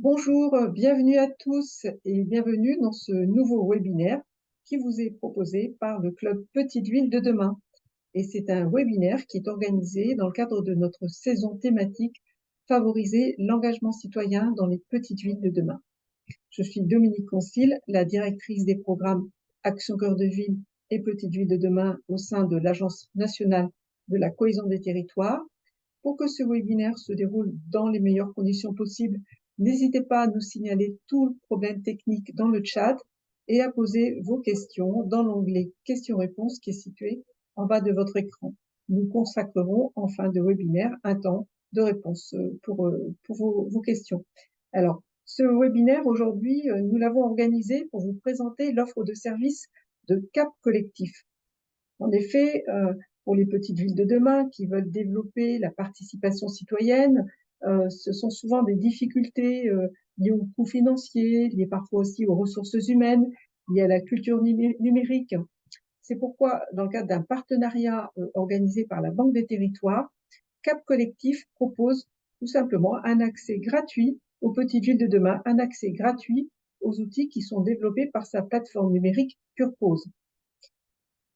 Bonjour, bienvenue à tous et bienvenue dans ce nouveau webinaire qui vous est proposé par le Club Petite Ville de demain. Et c'est un webinaire qui est organisé dans le cadre de notre saison thématique Favoriser l'engagement citoyen dans les petites villes de demain. Je suis Dominique Concile, la directrice des programmes Action Cœur de Ville et Petites Villes de demain au sein de l'Agence nationale de la cohésion des territoires. Pour que ce webinaire se déroule dans les meilleures conditions possibles, n'hésitez pas à nous signaler tout le problème technique dans le chat et à poser vos questions dans l'onglet questions-réponses qui est situé en bas de votre écran. Nous consacrerons en fin de webinaire un temps de réponse pour vos questions. Alors, ce webinaire aujourd'hui, nous l'avons organisé pour vous présenter l'offre de services de Cap Collectif. En effet, pour les petites villes de demain qui veulent développer la participation citoyenne, ce sont souvent des difficultés liées aux coûts financiers, liées parfois aussi aux ressources humaines, liées à la culture numérique. C'est pourquoi, dans le cadre d'un partenariat organisé par la Banque des Territoires, Cap Collectif propose tout simplement un accès gratuit aux petites villes de demain, un accès gratuit aux outils qui sont développés par sa plateforme numérique Purpose.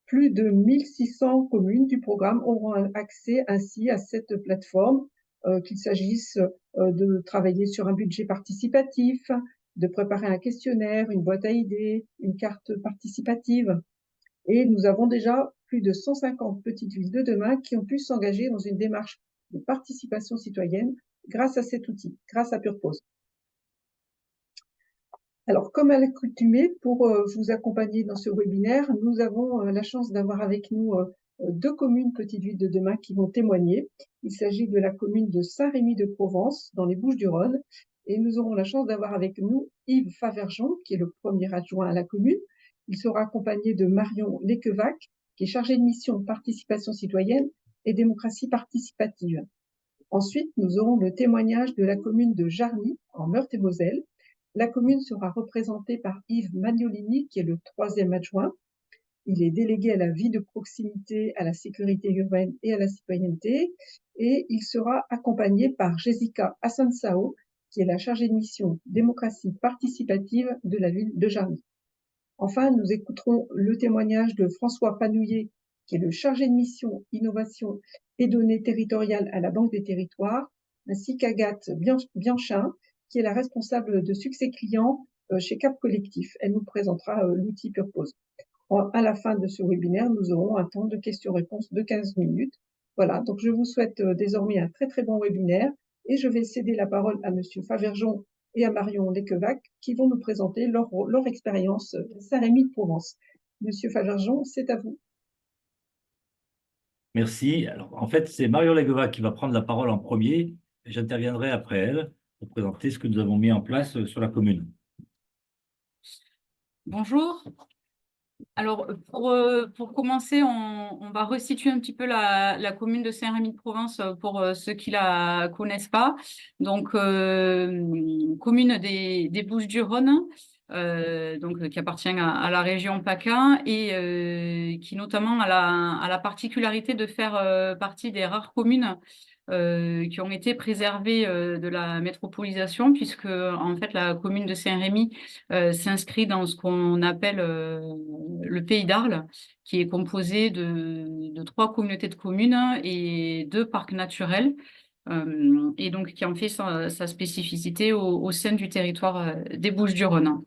Plus de 1600 communes du programme auront accès ainsi à cette plateforme, qu'il s'agisse de travailler sur un budget participatif, de préparer un questionnaire, une boîte à idées, une carte participative. Et nous avons déjà plus de 150 petites villes de demain qui ont pu s'engager dans une démarche de participation citoyenne grâce à cet outil, grâce à Purpose. Alors, comme à l'accoutumée, pour vous accompagner dans ce webinaire, nous avons la chance d'avoir avec nous deux communes petites villes de demain qui vont témoigner. Il s'agit de la commune de Saint-Rémy-de-Provence, dans les Bouches-du-Rhône, et nous aurons la chance d'avoir avec nous Yves Favergeon, qui est le premier adjoint à la commune. Il sera accompagné de Marion Lequevac, qui est chargée de mission participation citoyenne et démocratie participative. Ensuite, nous aurons le témoignage de la commune de Jarny, en Meurthe-et-Moselle. La commune sera représentée par Yves Magnolini, qui est le troisième adjoint. Il est délégué à la vie de proximité, à la sécurité urbaine et à la citoyenneté. Et il sera accompagné par Jessica Assansao, qui est la chargée de mission démocratie participative de la ville de Jarny. Enfin, nous écouterons le témoignage de François Panouillet, qui est le chargé de mission innovation et données territoriales à la Banque des Territoires, ainsi qu'Agathe Bianchin, qui est la responsable de succès client chez Cap Collectif. Elle nous présentera l'outil Purpose. À la fin de ce webinaire, nous aurons un temps de questions-réponses de 15 minutes. Voilà, donc je vous souhaite désormais un très très bon webinaire et je vais céder la parole à Monsieur Favergeon et à Marion Lequevac qui vont nous présenter leur expérience à Saint-Rémy-de-Provence. Monsieur Favergeon, c'est à vous. Merci. Alors, en fait, c'est Marion Legova qui va prendre la parole en premier. J'interviendrai après elle pour présenter ce que nous avons mis en place sur la commune. Bonjour. Alors, pour commencer, on va resituer un petit peu la commune de Saint-Rémy-de-Provence pour ceux qui la connaissent pas. Donc, commune des Bouches-du-Rhône, donc qui appartient à la région PACA et qui notamment a la particularité de faire partie des rares communes qui ont été préservées de la métropolisation, puisque en fait la commune de Saint-Rémy s'inscrit dans ce qu'on appelle le Pays d'Arles, qui est composé de 3 communautés de communes et 2 parcs naturels, et donc qui en fait sa spécificité au sein du territoire des Bouches-du-Rhône.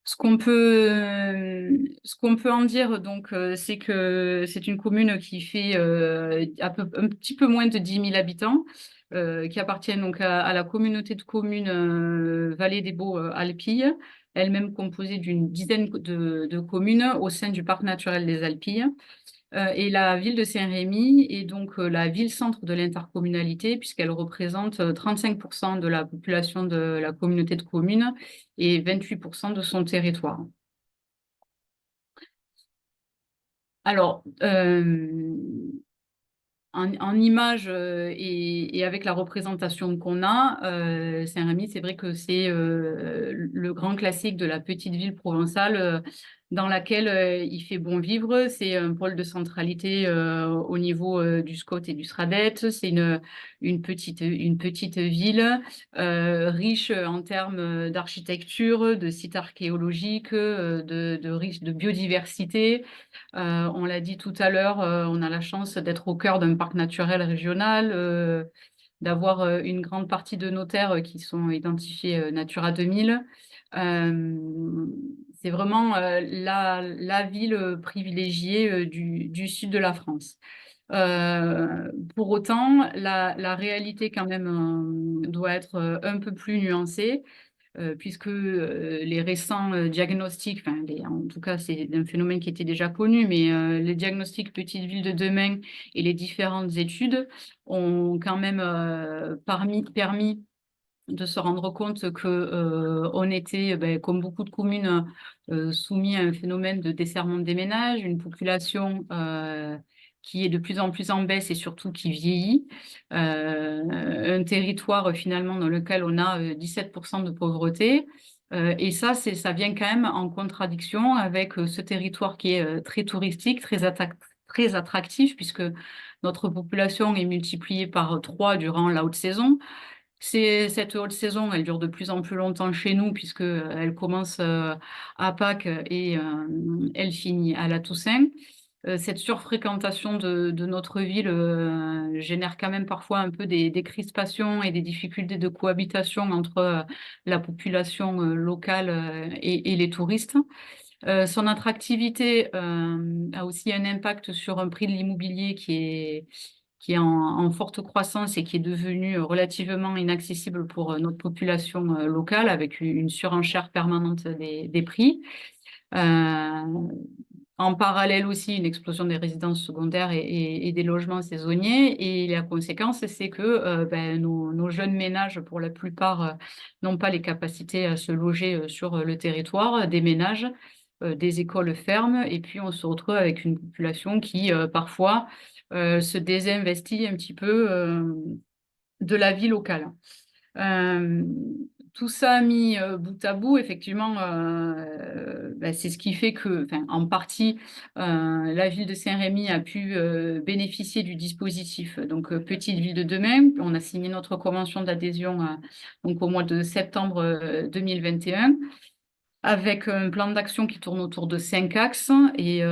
Ce qu'on peut en dire, donc, c'est que c'est une commune qui fait un petit peu moins de 10 000 habitants, qui appartient donc à la communauté de communes Vallée des Baux-Alpilles, elle-même composée d'une dizaine de communes au sein du parc naturel des Alpilles. Et la ville de Saint-Rémy est donc la ville-centre de l'intercommunalité, puisqu'elle représente 35% de la population de la communauté de communes et 28% de son territoire. Alors, en images et avec la représentation qu'on a, Saint-Rémy, c'est vrai que c'est le grand classique de la petite ville provençale dans laquelle il fait bon vivre. C'est un pôle de centralité au niveau du SCOT et du SRADET. C'est une petite ville riche en termes d'architecture, de sites archéologiques, riche de biodiversité. On l'a dit tout à l'heure, on a la chance d'être au cœur d'un parc naturel régional, d'avoir une grande partie de nos terres qui sont identifiées Natura 2000. C'est vraiment la ville privilégiée du sud de la France. Pour autant, la réalité quand même doit être un peu plus nuancée puisque les récents diagnostics, enfin, en tout cas, c'est un phénomène qui était déjà connu, mais les diagnostics Petite Ville de demain et les différentes études ont quand même permis de se rendre compte que on était, comme beaucoup de communes, soumis à un phénomène de desserrement des ménages, une population qui est de plus en plus en baisse et surtout qui vieillit, un territoire finalement dans lequel on a 17% de pauvreté. Et ça vient quand même en contradiction avec ce territoire qui est très touristique, très attractif, puisque notre population est multipliée par 3 durant la haute saison. Cette haute saison, elle dure de plus en plus longtemps chez nous puisque elle commence à Pâques et elle finit à la Toussaint. Cette surfréquentation de notre ville génère quand même parfois un peu des crispations et des difficultés de cohabitation entre la population locale et les touristes. Son attractivité a aussi un impact sur un prix de l'immobilier qui est en forte croissance et qui est devenu relativement inaccessible pour notre population locale, avec une surenchère permanente des prix. Euh, En parallèle aussi, une explosion des résidences secondaires et des logements saisonniers. Et la conséquence, c'est que nos jeunes ménages, pour la plupart, n'ont pas les capacités à se loger sur le territoire, déménagent, des écoles ferment, et puis on se retrouve avec une population qui, parfois, se désinvestit un petit peu de la vie locale. Euh, Tout ça mis bout à bout, effectivement, c'est ce qui fait que, enfin, en partie, la ville de Saint-Rémy a pu bénéficier du dispositif. Donc, Petite Ville de demain, on a signé notre convention d'adhésion donc au mois de septembre 2021 avec un plan d'action qui tourne autour de 5 axes et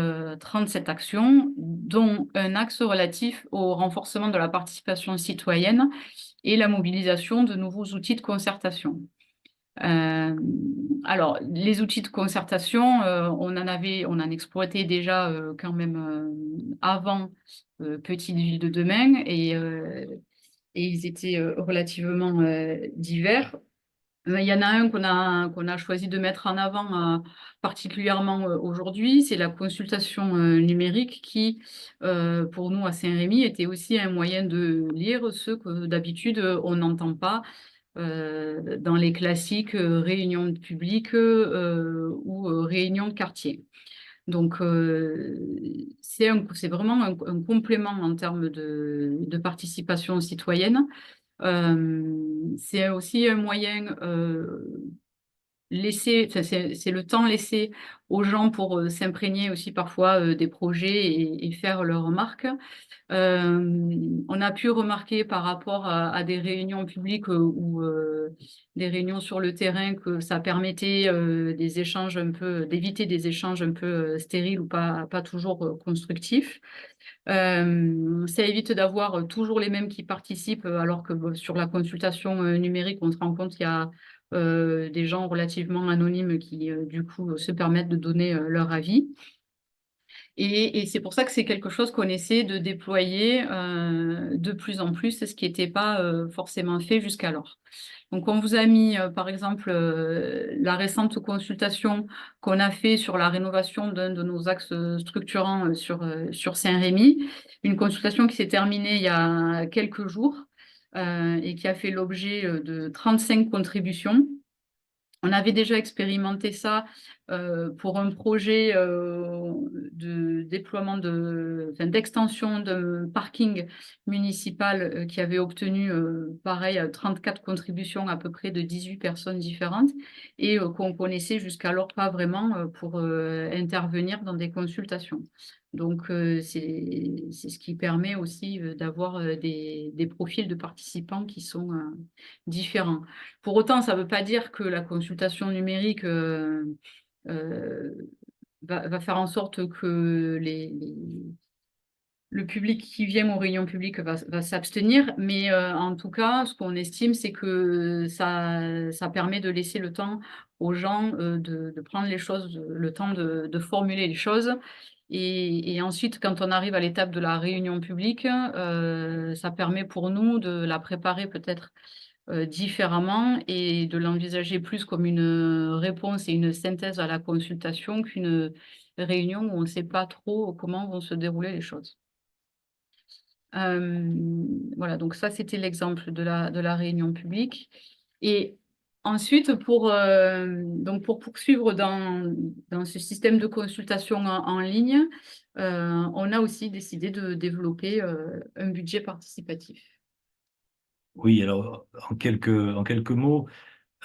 37 actions, dont un axe relatif au renforcement de la participation citoyenne et la mobilisation de nouveaux outils de concertation. Euh, alors, les outils de concertation, on en exploitait déjà quand même avant Petite Ville de demain et ils étaient relativement divers. Il y en a un qu'on a choisi de mettre en avant particulièrement aujourd'hui, c'est la consultation numérique qui, pour nous à Saint-Rémy, était aussi un moyen de lire ce que d'habitude on n'entend pas dans les classiques réunions de public ou réunions de quartier. Donc, c'est vraiment un complément en termes de participation citoyenne. C'est aussi un moyen c'est le temps laissé aux gens pour s'imprégner aussi parfois des projets et faire leurs remarques. On a pu remarquer par rapport à des réunions publiques ou des réunions sur le terrain que ça permettait des échanges d'éviter des échanges un peu stériles ou pas toujours constructifs. Ça évite d'avoir toujours les mêmes qui participent, alors que sur la consultation numérique, on se rend compte qu'il y a des gens relativement anonymes qui, du coup, se permettent de donner leur avis. Et c'est pour ça que c'est quelque chose qu'on essaie de déployer de plus en plus, ce qui n'était pas forcément fait jusqu'alors. Donc, on vous a mis, par exemple, la récente consultation qu'on a fait sur la rénovation d'un de nos axes structurants sur Saint-Rémy, une consultation qui s'est terminée il y a quelques jours et qui a fait l'objet de 35 contributions. On avait déjà expérimenté ça pour un projet de déploiement d'extension de parking municipal qui avait obtenu, pareil, 34 contributions à peu près de 18 personnes différentes et qu'on connaissait jusqu'alors pas vraiment pour intervenir dans des consultations. Donc, c'est ce qui permet aussi d'avoir des profils de participants qui sont différents. Pour autant, ça ne veut pas dire que la consultation numérique va faire en sorte que le public qui vient aux réunions publiques va s'abstenir, mais en tout cas, ce qu'on estime, c'est que ça permet de laisser le temps aux gens de prendre les choses, le temps de formuler les choses. Et ensuite, quand on arrive à l'étape de la réunion publique, ça permet pour nous de la préparer peut-être différemment et de l'envisager plus comme une réponse et une synthèse à la consultation qu'une réunion où on ne sait pas trop comment vont se dérouler les choses. Voilà, donc ça, c'était l'exemple de la réunion publique. Et ensuite, donc pour poursuivre dans ce système de consultation en ligne, on a aussi décidé de développer un budget participatif. Oui, alors en quelques mots,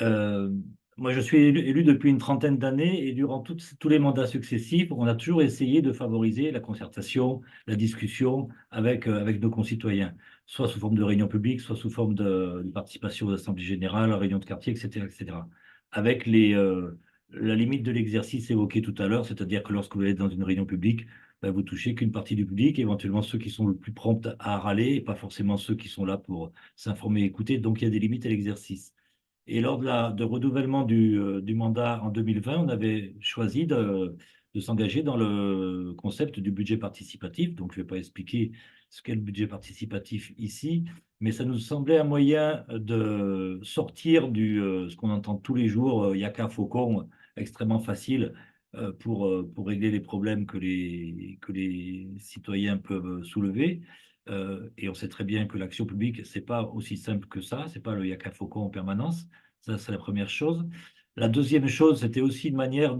euh, moi je suis élu depuis une trentaine d'années et durant tous les mandats successifs, on a toujours essayé de favoriser la concertation, la discussion avec nos concitoyens, soit sous forme de réunion publique, soit sous forme de participation aux assemblées générales, réunions de quartier, etc., etc. Avec la limite de l'exercice évoqué tout à l'heure, c'est-à-dire que lorsque vous êtes dans une réunion publique, ben, vous touchez qu'une partie du public, éventuellement ceux qui sont le plus prompts à râler, et pas forcément ceux qui sont là pour s'informer et écouter. Donc il y a des limites à l'exercice. Et lors de renouvellement du mandat en 2020, on avait choisi de s'engager dans le concept du budget participatif. Donc, je ne vais pas expliquer ce qu'est le budget participatif ici, mais ça nous semblait un moyen de sortir ce qu'on entend tous les jours, Yaka Faucon, extrêmement facile pour régler les problèmes que les citoyens peuvent soulever. Et on sait très bien que l'action publique, c'est pas aussi simple que ça, c'est pas le Yaka Faucon en permanence. Ça, c'est la première chose. La deuxième chose, c'était aussi une manière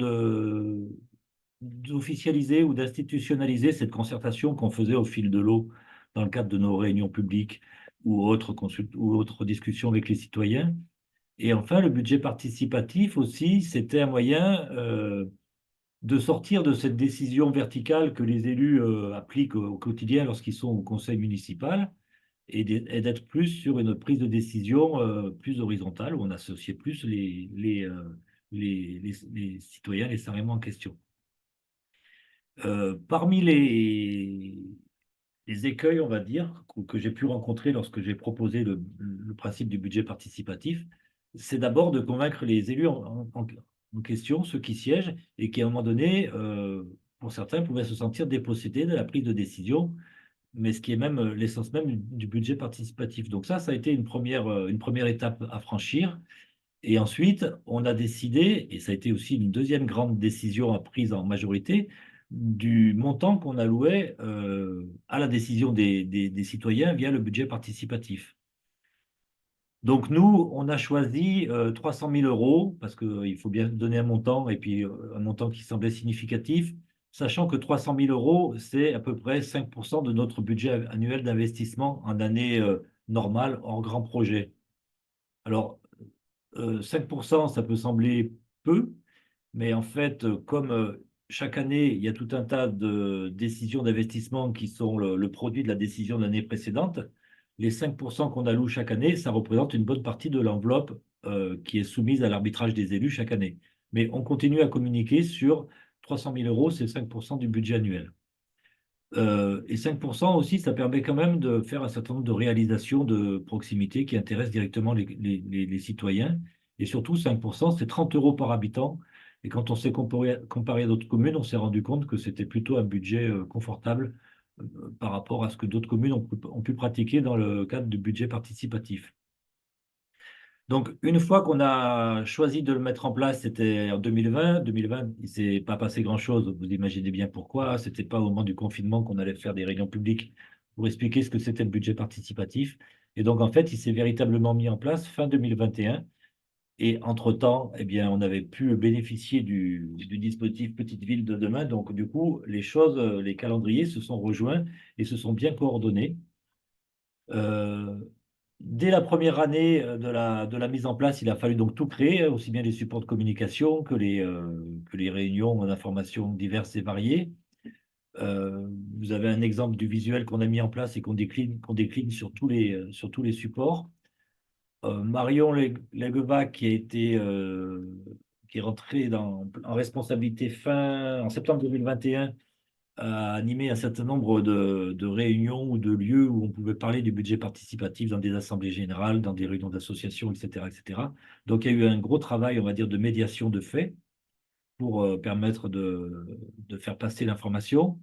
d'officialiser ou d'institutionnaliser cette concertation qu'on faisait au fil de l'eau dans le cadre de nos réunions publiques ou autres discussions avec les citoyens. Et enfin, le budget participatif aussi, c'était un moyen de sortir de cette décision verticale que les élus appliquent au quotidien lorsqu'ils sont au conseil municipal et d'être plus sur une prise de décision plus horizontale où on associait plus les citoyens, les salariés en question. Parmi les écueils, on va dire, que j'ai pu rencontrer lorsque j'ai proposé le principe du budget participatif, c'est d'abord de convaincre les élus en question, ceux qui siègent, et qui, à un moment donné, pour certains, pouvaient se sentir dépossédés de la prise de décision, mais ce qui est même l'essence même du budget participatif. Donc ça a été une première étape à franchir. Et ensuite, on a décidé, et ça a été aussi une deuxième grande décision prise en majorité, du montant qu'on allouait à la décision des citoyens via le budget participatif. Donc nous, on a choisi 300 000 euros, parce qu'il faut bien donner un montant, et puis un montant qui semblait significatif, sachant que 300 000 euros, c'est à peu près 5% de notre budget annuel d'investissement en année normale, hors grand projet. Alors, 5%, ça peut sembler peu, mais en fait, comme chaque année, il y a tout un tas de décisions d'investissement qui sont le produit de la décision de l'année précédente, les 5% qu'on alloue chaque année, ça représente une bonne partie de l'enveloppe qui est soumise à l'arbitrage des élus chaque année. Mais on continue à communiquer sur 300 000 euros, c'est 5% du budget annuel. Et 5% aussi, ça permet quand même de faire un certain nombre de réalisations de proximité qui intéressent directement les citoyens. Et surtout, 5%, c'est 30 euros par habitant. Et quand on s'est comparé à d'autres communes, on s'est rendu compte que c'était plutôt un budget confortable par rapport à ce que d'autres communes ont pu pratiquer dans le cadre du budget participatif. Donc, une fois qu'on a choisi de le mettre en place, c'était en 2020. 2020, il ne s'est pas passé grand-chose. Vous imaginez bien pourquoi. Ce n'était pas au moment du confinement qu'on allait faire des réunions publiques pour expliquer ce que c'était le budget participatif. Et donc, en fait, il s'est véritablement mis en place fin 2021. Et entre-temps, eh bien, on avait pu bénéficier du dispositif Petite Ville de demain. Donc, du coup, les choses, les calendriers se sont rejoints et se sont bien coordonnés. Euh, Dès la première année de la mise en place, il a fallu donc tout créer, aussi bien les supports de communication que les réunions d'informations diverses et variées. Vous avez un exemple du visuel qu'on a mis en place et qu'on décline sur tous les supports. Marion Leguevac qui est rentré en responsabilité en septembre 2021, a animé un certain nombre de réunions ou de lieux où on pouvait parler du budget participatif dans des assemblées générales, dans des réunions d'associations, etc., etc. Donc il y a eu un gros travail, on va dire, de médiation de faits pour permettre de faire passer l'information.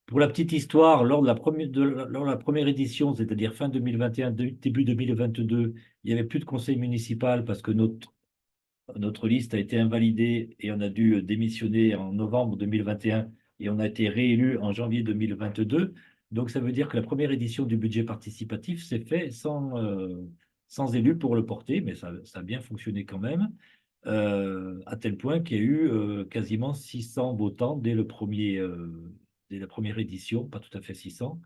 Pour la petite histoire, lors de la première édition, c'est-à-dire fin 2021, début 2022, il n'y avait plus de conseil municipal parce que notre liste a été invalidée et on a dû démissionner en novembre 2021 et on a été réélu en janvier 2022. Donc ça veut dire que la première édition du budget participatif s'est fait sans élus pour le porter, mais ça a bien fonctionné quand même, à tel point qu'il y a eu quasiment 600 votants dès la première édition, pas tout à fait 600.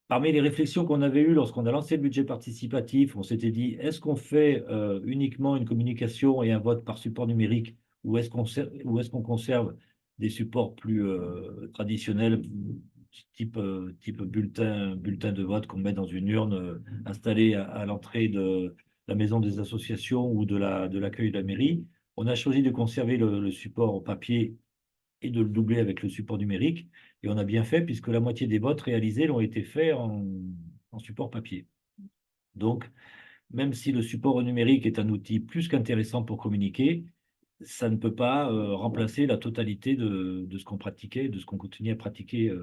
Parmi les réflexions qu'on avait eues lorsqu'on a lancé le budget participatif, on s'était dit, est-ce qu'on fait uniquement une communication et un vote par support numérique ou est-ce qu'on conserve des supports plus traditionnels, type bulletin de vote qu'on met dans une urne installée à l'entrée de la maison des associations ou de l'accueil de la mairie. On a choisi de conserver le support papier et de le doubler avec le support numérique. Et on a bien fait puisque la moitié des votes réalisés l'ont été faits en support papier. Donc, même si le support numérique est un outil plus qu'intéressant pour communiquer, ça ne peut pas remplacer la totalité de ce qu'on pratiquait, de ce qu'on continue à pratiquer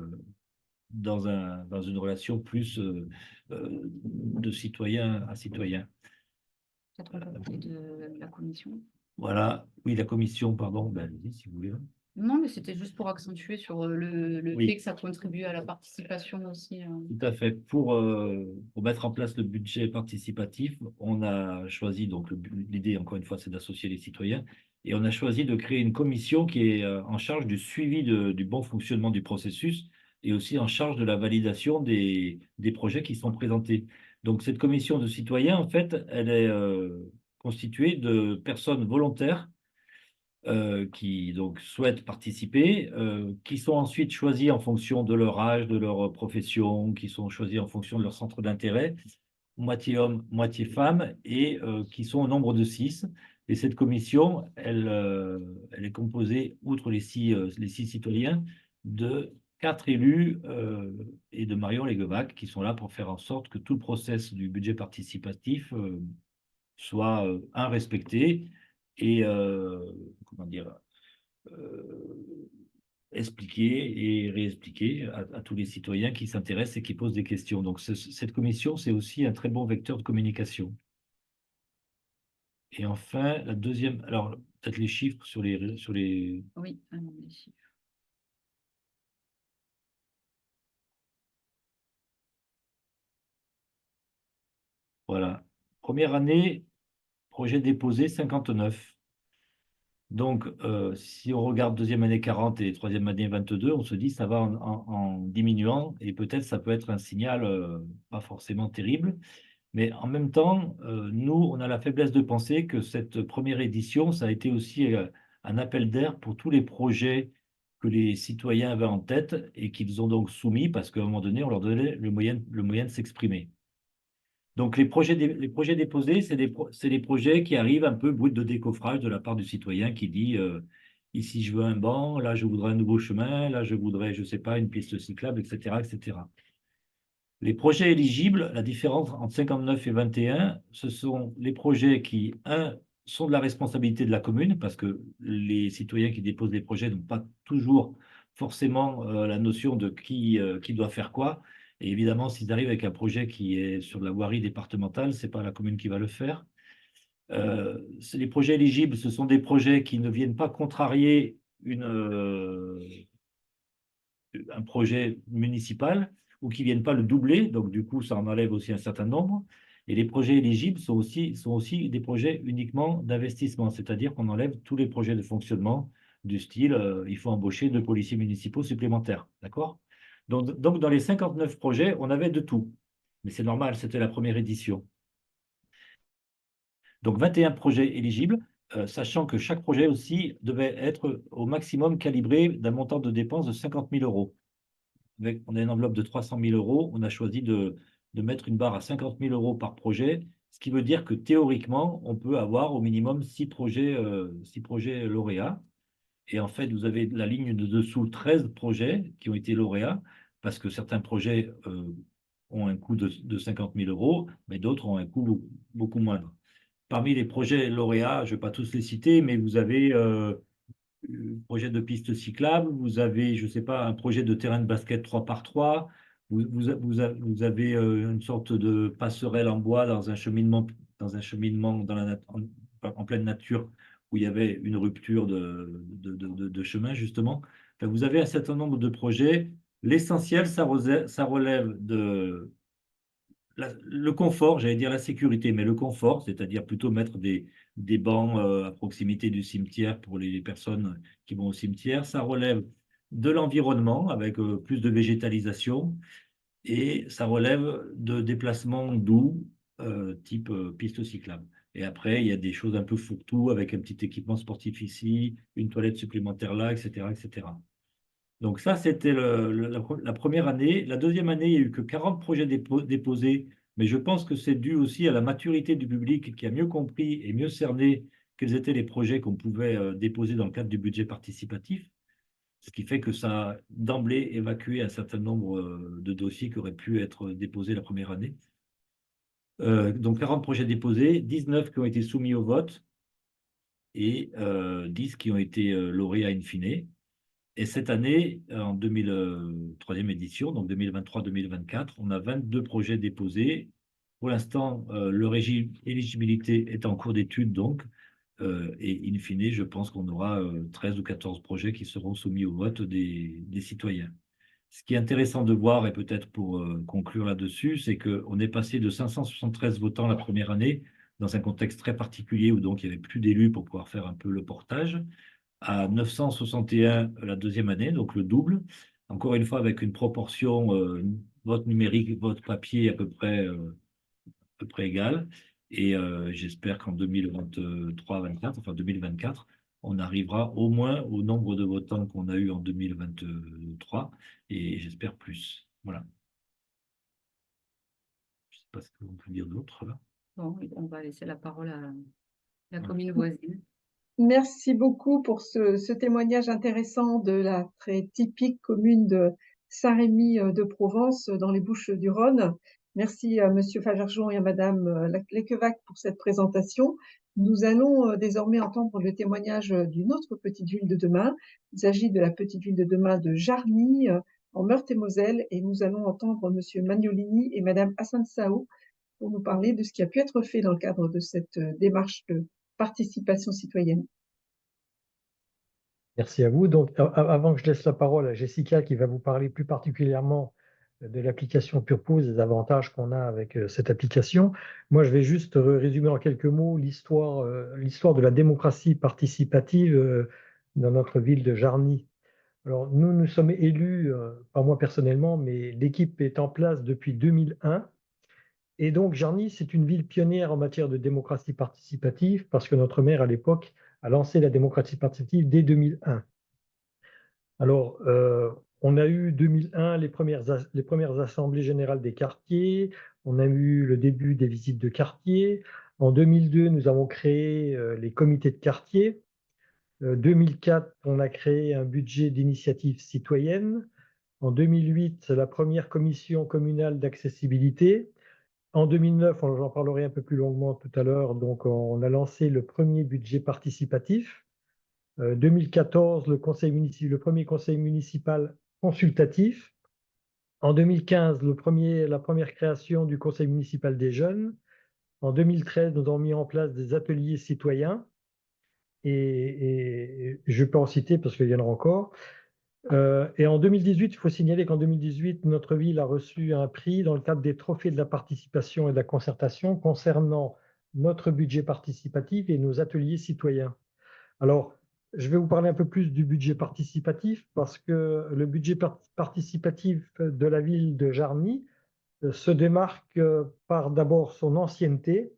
dans une relation plus de citoyen à citoyen. Peut-être on peut parler de la commission. Voilà, oui, la commission, pardon, ben, allez-y si vous voulez. Non, mais c'était juste pour accentuer sur le Oui. fait que ça contribue à la participation aussi. Tout à fait. Pour mettre en place le budget participatif, on a choisi, donc l'idée, encore une fois, c'est d'associer les citoyens, et on a choisi de créer une commission qui est en charge du suivi du bon fonctionnement du processus et aussi en charge de la validation des projets qui sont présentés. Donc, cette commission de citoyens, en fait, elle est constituée de personnes volontaires qui donc souhaitent participer, qui sont ensuite choisis en fonction de leur âge, de leur profession, qui sont choisis en fonction de leur centre d'intérêt, moitié hommes, moitié femmes, et qui sont au nombre de 6. Et cette commission, elle est composée, outre les six citoyens, de 4 élus et de Marion Leguevac, qui sont là pour faire en sorte que tout le process du budget participatif soit respecté et comment dire expliqué et réexpliqué à tous les citoyens qui s'intéressent et qui posent des questions. Donc cette commission, c'est aussi un très bon vecteur de communication. Et enfin, la deuxième, alors peut-être les chiffres sur les... Oui, les chiffres. Voilà. Première année, projet déposé 59. Donc, si on regarde deuxième année 40 et troisième année 22, on se dit ça va en diminuant et peut-être ça peut être un signal pas forcément terrible. Mais en même temps, nous, on a la faiblesse de penser que cette première édition, ça a été aussi un appel d'air pour tous les projets que les citoyens avaient en tête et qu'ils ont donc soumis parce qu'à un moment donné, on leur donnait le moyen de s'exprimer. Donc, les projets déposés, c'est des projets qui arrivent un peu brut de décoffrage de la part du citoyen qui dit ici, je veux un banc, là, je voudrais un nouveau chemin, là, je voudrais, je ne sais pas, une piste cyclable, etc., etc. Les projets éligibles, la différence entre 59 et 21, ce sont les projets qui, sont de la responsabilité de la commune, parce que les citoyens qui déposent des projets n'ont pas toujours forcément la notion de qui doit faire quoi. Et évidemment, s'ils arrivent avec un projet qui est sur la voirie départementale, ce n'est pas la commune qui va le faire. Les projets éligibles, ce sont des projets qui ne viennent pas contrarier un projet municipal ou qui ne viennent pas le doubler, donc du coup, ça en enlève aussi un certain nombre. Et les projets éligibles sont aussi des projets uniquement d'investissement, c'est-à-dire qu'on enlève tous les projets de fonctionnement du style il faut embaucher 2 policiers municipaux supplémentaires. D'accord? Donc, dans les 59 projets, on avait de tout. Mais c'est normal, c'était la première édition. Donc 21 projets éligibles, sachant que chaque projet aussi devait être au maximum calibré d'un montant de dépenses de 50 000 euros. On a une enveloppe de 300 000 euros, on a choisi de mettre une barre à 50 000 euros par projet, ce qui veut dire que théoriquement, on peut avoir au minimum 6 projets lauréats. Et en fait, vous avez la ligne de dessous 13 projets qui ont été lauréats, parce que certains projets ont un coût de 50 000 euros, mais d'autres ont un coût beaucoup moindre. Parmi les projets lauréats, je ne vais pas tous les citer, mais vous avez un projet de piste cyclable, vous avez, je ne sais pas, un projet de terrain de basket 3x3, vous avez une sorte de passerelle en bois dans un cheminement en pleine nature où il y avait une rupture de chemin, justement. Enfin, vous avez un certain nombre de projets. L'essentiel, ça relève de le confort, j'allais dire la sécurité, mais le confort, c'est-à-dire plutôt mettre des bancs à proximité du cimetière pour les personnes qui vont au cimetière. Ça relève de l'environnement avec plus de végétalisation et ça relève de déplacements doux, type piste cyclable. Et après, il y a des choses un peu fourre-tout avec un petit équipement sportif ici, une toilette supplémentaire là, etc., etc. Donc ça, c'était la première année. La deuxième année, il n'y a eu que 40 projets déposés, mais je pense que c'est dû aussi à la maturité du public qui a mieux compris et mieux cerné quels étaient les projets qu'on pouvait déposer dans le cadre du budget participatif, ce qui fait que ça a d'emblée évacué un certain nombre de dossiers qui auraient pu être déposés la première année. Donc 40 projets déposés, 19 qui ont été soumis au vote et 10 qui ont été lauréats in fine. Et cette année, en troisième édition, donc 2023-2024, on a 22 projets déposés. Pour l'instant, le régime éligibilité est en cours d'étude, donc, et in fine, je pense qu'on aura 13 ou 14 projets qui seront soumis au vote des citoyens. Ce qui est intéressant de voir, et peut-être pour conclure là-dessus, c'est qu'on est passé de 573 votants la première année, dans un contexte très particulier où donc il n'y avait plus d'élus pour pouvoir faire un peu le portage, à 961 la deuxième année, donc le double. Encore une fois, avec une proportion vote numérique, vote papier à peu près égale. Et j'espère qu'en 2023-24, enfin 2024, on arrivera au moins au nombre de votants qu'on a eu en 2023, et j'espère plus. Voilà. Je ne sais pas ce qu'on peut dire d'autre là. Bon, on va laisser la parole à la Voilà. commune voisine. Merci beaucoup pour ce témoignage intéressant de la très typique commune de Saint-Rémy de Provence dans les Bouches-du-Rhône. Merci à Monsieur Fagergeon et à Madame Lequevac pour cette présentation. Nous allons désormais entendre le témoignage d'une autre petite ville de demain. Il s'agit de la petite ville de demain de Jarny, en Meurthe-et-Moselle, et nous allons entendre Monsieur Magnolini et Madame Hassan Sao pour nous parler de ce qui a pu être fait dans le cadre de cette démarche de participation citoyenne. Merci à vous. Donc, avant que je laisse la parole à Jessica qui va vous parler plus particulièrement de l'application Purpose et des avantages qu'on a avec cette application, moi je vais juste résumer en quelques mots l'histoire de la démocratie participative dans notre ville de Jarny. Alors, nous sommes élus, pas moi personnellement, mais l'équipe est en place depuis 2001. Et donc, Jarny, c'est une ville pionnière en matière de démocratie participative parce que notre maire, à l'époque, a lancé la démocratie participative dès 2001. Alors, on a eu 2001 les premières assemblées générales des quartiers, on a eu le début des visites de quartier. En 2002, nous avons créé les comités de quartier. 2004, on a créé un budget d'initiative citoyenne. En 2008, la première commission communale d'accessibilité. En 2009, j'en parlerai un peu plus longuement tout à l'heure, donc on a lancé le premier budget participatif. 2014, le premier conseil municipal consultatif. En 2015, la première création du conseil municipal des jeunes. En 2013, nous avons mis en place des ateliers citoyens. Et je peux en citer parce qu'il y en a encore. Et en 2018, il faut signaler qu'en 2018, notre ville a reçu un prix dans le cadre des trophées de la participation et de la concertation concernant notre budget participatif et nos ateliers citoyens. Alors, je vais vous parler un peu plus du budget participatif parce que le budget participatif de la ville de Jarny se démarque par d'abord son ancienneté,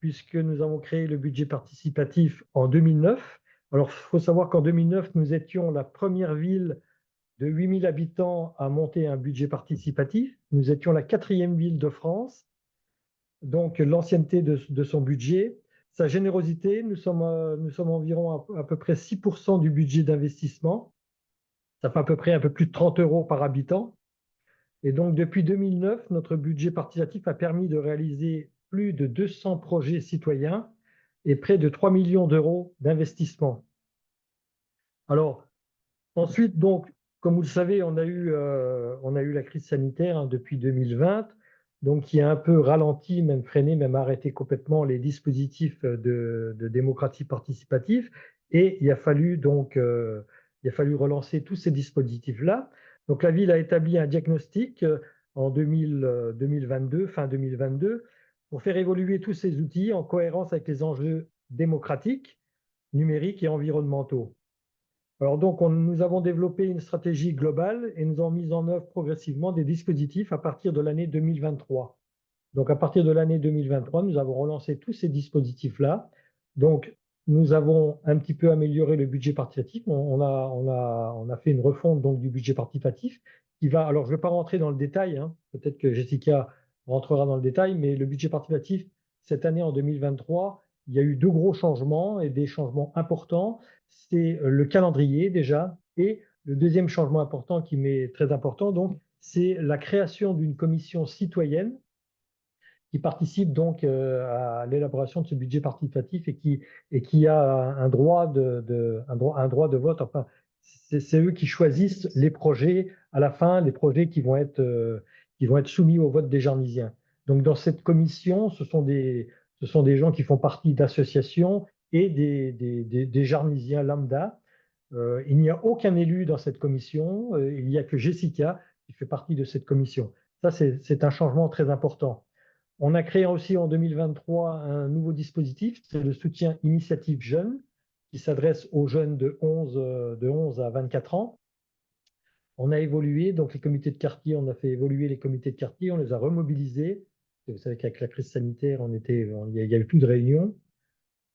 puisque nous avons créé le budget participatif en 2009. Alors, il faut savoir qu'en 2009, nous étions la première ville de 8000 habitants à monter un budget participatif. Nous étions la 4e ville de France. Donc, l'ancienneté de son budget, sa générosité, nous sommes environ à peu près 6% du budget d'investissement. Ça fait à peu près un peu plus de 30 € par habitant. Et donc, depuis 2009, notre budget participatif a permis de réaliser plus de 200 projets citoyens et près de 3 millions d'euros d'investissement. Alors, ensuite, donc, comme vous le savez, on a eu la crise sanitaire depuis 2020, donc qui a un peu ralenti, même freiné, même arrêté complètement les dispositifs de démocratie participative. Et il a fallu relancer tous ces dispositifs-là. Donc la ville a établi un diagnostic en 2022, fin 2022, pour faire évoluer tous ces outils en cohérence avec les enjeux démocratiques, numériques et environnementaux. Alors donc, nous avons développé une stratégie globale et nous avons mis en œuvre progressivement des dispositifs à partir de l'année 2023. Donc à partir de l'année 2023, nous avons relancé tous ces dispositifs-là. Donc nous avons un petit peu amélioré le budget participatif. On a fait une refonte donc, du budget participatif qui va, alors je ne vais pas rentrer dans le détail, hein, peut-être que Jessica rentrera dans le détail, mais le budget participatif, cette année en 2023, il y a eu 2 gros changements et des changements importants. C'est le calendrier déjà, et le deuxième changement important qui m'est très important, donc, c'est la création d'une commission citoyenne qui participe donc à l'élaboration de ce budget participatif et qui a un droit un droit de vote. Enfin, c'est eux qui choisissent les projets à la fin, les projets qui vont être soumis au vote des Jarnysiens. Donc dans cette commission, ce sont des gens qui font partie d'associations et des Jarnysiens lambda. Il n'y a aucun élu dans cette commission, il n'y a que Jessica qui fait partie de cette commission. Ça, c'est un changement très important. On a créé aussi en 2023 un nouveau dispositif, c'est le soutien Initiative Jeunes, qui s'adresse aux jeunes de 11 à 24 ans. On a évolué, donc les comités de quartier, on a fait évoluer les comités de quartier, on les a remobilisés. Vous savez qu'avec la crise sanitaire, il n'y avait plus de réunions.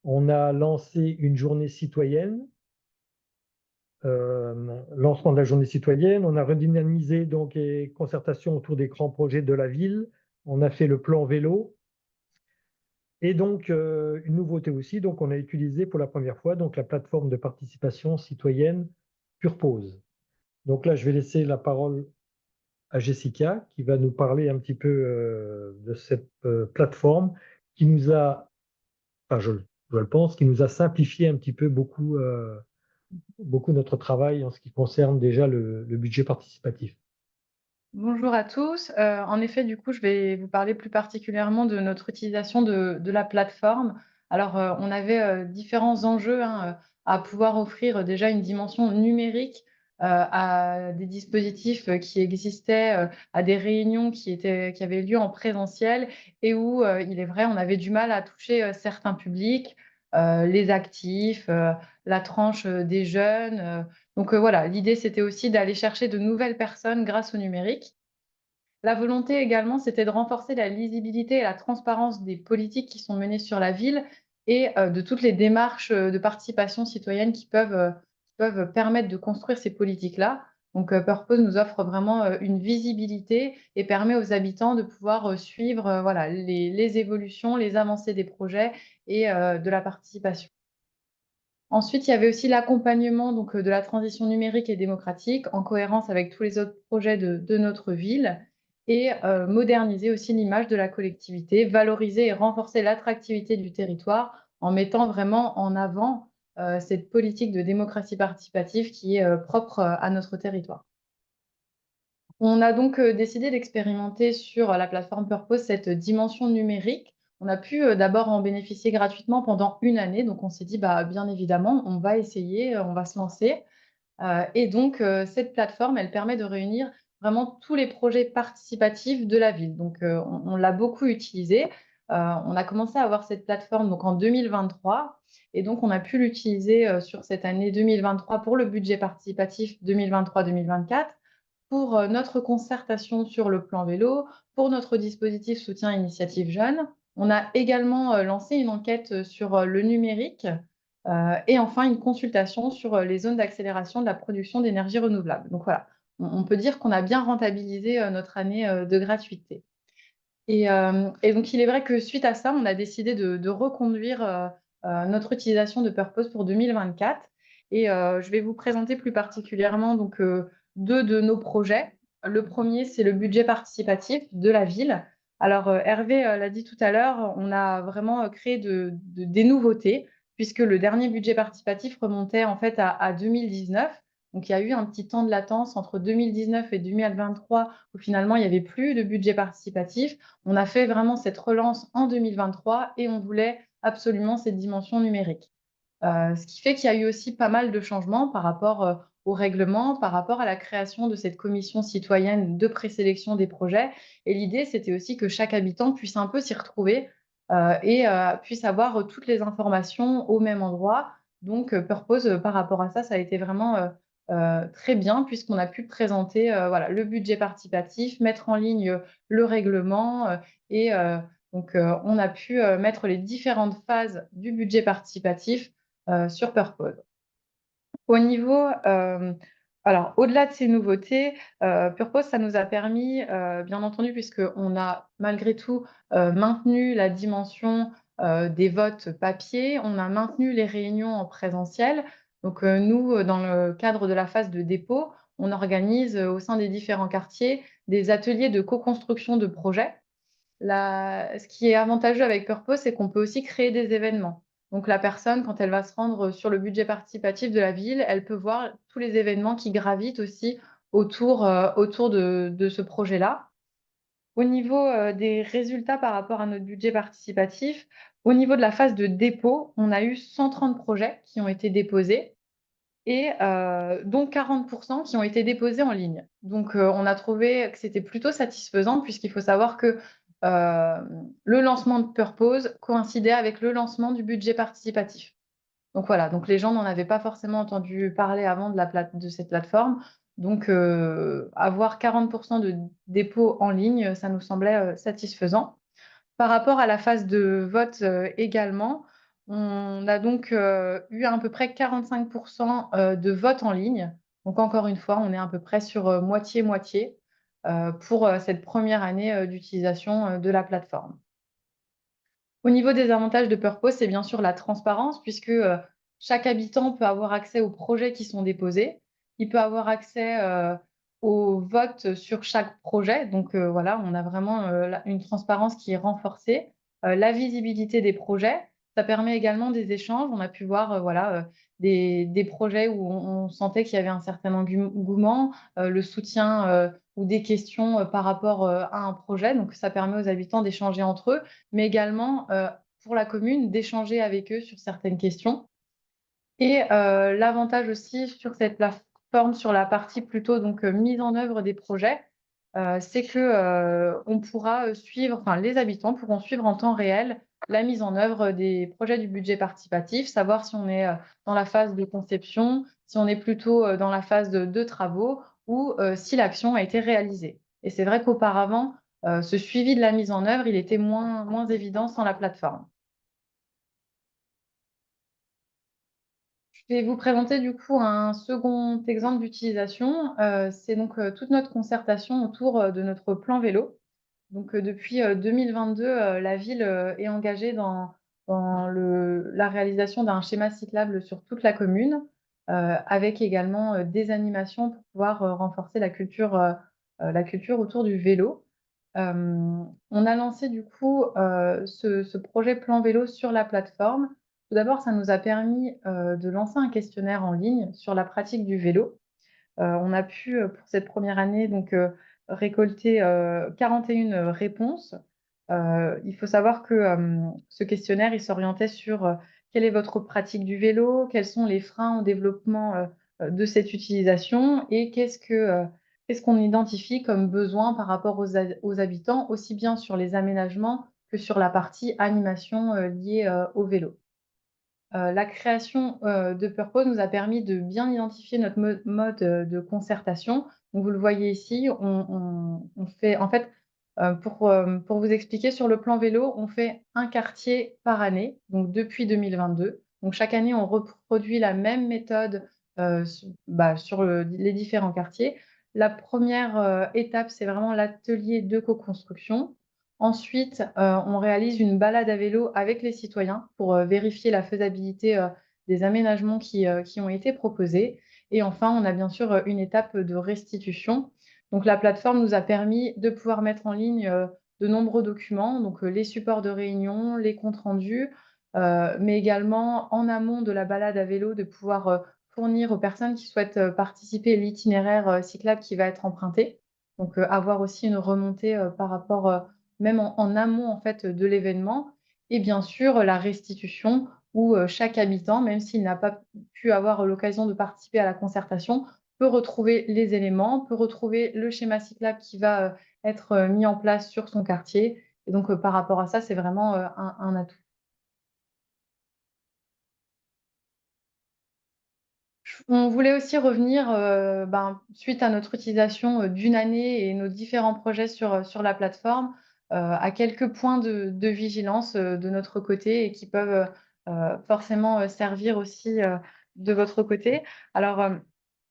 On a lancé une journée citoyenne, lancement de la journée citoyenne. On a redynamisé donc les concertations autour des grands projets de la ville. On a fait le plan vélo. Et donc, une nouveauté aussi, donc on a utilisé pour la première fois donc, la plateforme de participation citoyenne Purpose. Donc là, je vais laisser la parole à Jessica qui va nous parler un petit peu de cette plateforme qui nous a, enfin je le pense, qui nous a simplifié un petit peu beaucoup notre travail en ce qui concerne déjà le budget participatif. Bonjour à tous. En effet, du coup, je vais vous parler plus particulièrement de notre utilisation de la plateforme. Alors, on avait différents enjeux hein, à pouvoir offrir déjà une dimension numérique à des dispositifs qui existaient, à des réunions qui avaient lieu en présentiel et où, il est vrai, on avait du mal à toucher certains publics, les actifs, la tranche des jeunes. Donc voilà, l'idée, c'était aussi d'aller chercher de nouvelles personnes grâce au numérique. La volonté également, c'était de renforcer la lisibilité et la transparence des politiques qui sont menées sur la ville et de toutes les démarches de participation citoyenne qui peuvent permettre de construire ces politiques-là. Donc, Purpose nous offre vraiment une visibilité et permet aux habitants de pouvoir suivre voilà, les évolutions, les avancées des projets et de la participation. Ensuite, il y avait aussi l'accompagnement donc, de la transition numérique et démocratique en cohérence avec tous les autres projets de notre ville et moderniser aussi l'image de la collectivité, valoriser et renforcer l'attractivité du territoire en mettant vraiment en avant cette politique de démocratie participative qui est propre à notre territoire. On a donc décidé d'expérimenter sur la plateforme Purpose cette dimension numérique. On a pu d'abord en bénéficier gratuitement pendant 1 année. Donc on s'est dit, bah, bien évidemment, on va essayer, on va se lancer. Et donc, cette plateforme, elle permet de réunir vraiment tous les projets participatifs de la ville. Donc, on l'a beaucoup utilisée. On a commencé à avoir cette plateforme donc en 2023 et donc on a pu l'utiliser, sur cette année 2023 pour le budget participatif 2023-2024, pour, notre concertation sur le plan vélo, pour notre dispositif soutien initiative jeunes. On a également, lancé une enquête, sur, le numérique, et enfin une consultation sur, les zones d'accélération de la production d'énergie renouvelable. Donc voilà, on peut dire qu'on a bien rentabilisé, notre année, de gratuité. Et donc il est vrai que suite à ça, on a décidé de reconduire, notre utilisation de Purpose pour 2024 et je vais vous présenter plus particulièrement donc, 2 de nos projets. Le premier, c'est le budget participatif de la ville. Alors, Hervé, l'a dit tout à l'heure, on a vraiment, créé des nouveautés puisque le dernier budget participatif remontait en fait à 2019. Donc il y a eu un petit temps de latence entre 2019 et 2023 où finalement il y avait plus de budget participatif. On a fait vraiment cette relance en 2023 et on voulait absolument cette dimension numérique. Ce qui fait qu'il y a eu aussi pas mal de changements par rapport, au règlement, par rapport à la création de cette commission citoyenne de présélection des projets et l'idée, c'était aussi que chaque habitant puisse un peu s'y retrouver, et puisse avoir, toutes les informations au même endroit. Donc Purpose, par rapport à ça, ça a été vraiment, très bien puisqu'on a pu présenter, voilà, le budget participatif, mettre en ligne, le règlement, et donc on a pu, mettre les différentes phases du budget participatif, sur Purpose. Au niveau, alors au-delà de ces nouveautés, Purpose, ça nous a permis, bien entendu, puisqu'on a malgré tout, maintenu la dimension, des votes papier, on a maintenu les réunions en présentiel. Donc, nous, dans le cadre de la phase de dépôt, on organise, au sein des différents quartiers, des ateliers de co-construction de projets. Ce qui est avantageux avec Purpose, c'est qu'on peut aussi créer des événements. Donc la personne, quand elle va se rendre sur le budget participatif de la ville, elle peut voir tous les événements qui gravitent aussi autour de ce projet-là. Au niveau, des résultats par rapport à notre budget participatif, au niveau de la phase de dépôt, on a eu 130 projets qui ont été déposés et dont 40 qui ont été déposés en ligne. Donc on a trouvé que c'était plutôt satisfaisant puisqu'il faut savoir que, le lancement de Purpose coïncidait avec le lancement du budget participatif. Donc voilà, donc les gens n'en avaient pas forcément entendu parler avant de cette plateforme. Donc avoir 40 de dépôts en ligne, ça nous semblait, satisfaisant. Par rapport à la phase de vote, également, on a donc, eu à peu près 45 de votes en ligne. Donc encore une fois, on est à peu près sur, moitié-moitié, pour, cette première année, d'utilisation, de la plateforme. Au niveau des avantages de Purpose, c'est bien sûr la transparence puisque, chaque habitant peut avoir accès aux projets qui sont déposés. Il peut avoir accès, au vote sur chaque projet. Donc, voilà, on a vraiment, là une transparence qui est renforcée. La visibilité des projets, ça permet également des échanges. On a pu voir, voilà, des projets où on sentait qu'il y avait un certain engouement, le soutien, ou des questions, par rapport, à un projet. Donc ça permet aux habitants d'échanger entre eux mais également, pour la commune d'échanger avec eux sur certaines questions et l'avantage aussi sur cette plateforme, sur la partie plutôt donc mise en œuvre des projets, c'est que, on pourra, suivre enfin les habitants pourront suivre en temps réel la mise en œuvre des projets du budget participatif, savoir si on est, dans la phase de conception, si on est plutôt, dans la phase de travaux ou, si l'action a été réalisée et c'est vrai qu'auparavant, ce suivi de la mise en œuvre, il était moins évident sans la plateforme. Je vais vous présenter du coup un second exemple d'utilisation, c'est donc, toute notre concertation autour, de notre plan vélo. Donc, depuis, 2022, la ville, est engagée dans la réalisation d'un schéma cyclable sur toute la commune, avec également, des animations pour pouvoir, renforcer la culture autour du vélo. On a lancé du coup, ce projet plan vélo sur la plateforme. Tout d'abord, ça nous a permis, de lancer un questionnaire en ligne sur la pratique du vélo. On a pu, pour cette première année donc, récolter, 41 réponses. Il faut savoir que, ce questionnaire, il s'orientait sur, quelle est votre pratique du vélo? Quels sont les freins au développement, de cette utilisation et qu'est-ce qu'on identifie comme besoin par rapport aux habitants, aussi bien sur les aménagements que sur la partie animation liée au vélo. La création de Purpose nous a permis de bien identifier notre mode de concertation. Donc vous le voyez ici, on fait en fait, pour vous expliquer, sur le plan vélo, on fait un quartier par année, donc depuis 2022. Donc chaque année, on reproduit la même méthode, sur les différents quartiers. La première étape, c'est vraiment l'atelier de co-construction. Ensuite, on réalise une balade à vélo avec les citoyens pour, vérifier la faisabilité, des aménagements qui ont été proposés. Et enfin, on a bien sûr, une étape de restitution. Donc la plateforme nous a permis de pouvoir mettre en ligne, de nombreux documents, donc, les supports de réunion, les comptes rendus, mais également en amont de la balade à vélo, de pouvoir, fournir aux personnes qui souhaitent, participer l'itinéraire, cyclable qui va être emprunté. Donc, avoir aussi une remontée, par rapport, même en amont en fait, de l'événement. Et bien sûr, la restitution où, chaque habitant, même s'il n'a pas pu avoir l'occasion de participer à la concertation, peut retrouver les éléments, peut retrouver le schéma cyclable qui va, être, mis en place sur son quartier. Et donc, par rapport à ça, c'est vraiment, un atout. On voulait aussi revenir, suite à notre utilisation, d'1 année et nos différents projets sur la plateforme, à quelques points de vigilance, de notre côté et qui peuvent, forcément, servir aussi, de votre côté. Alors,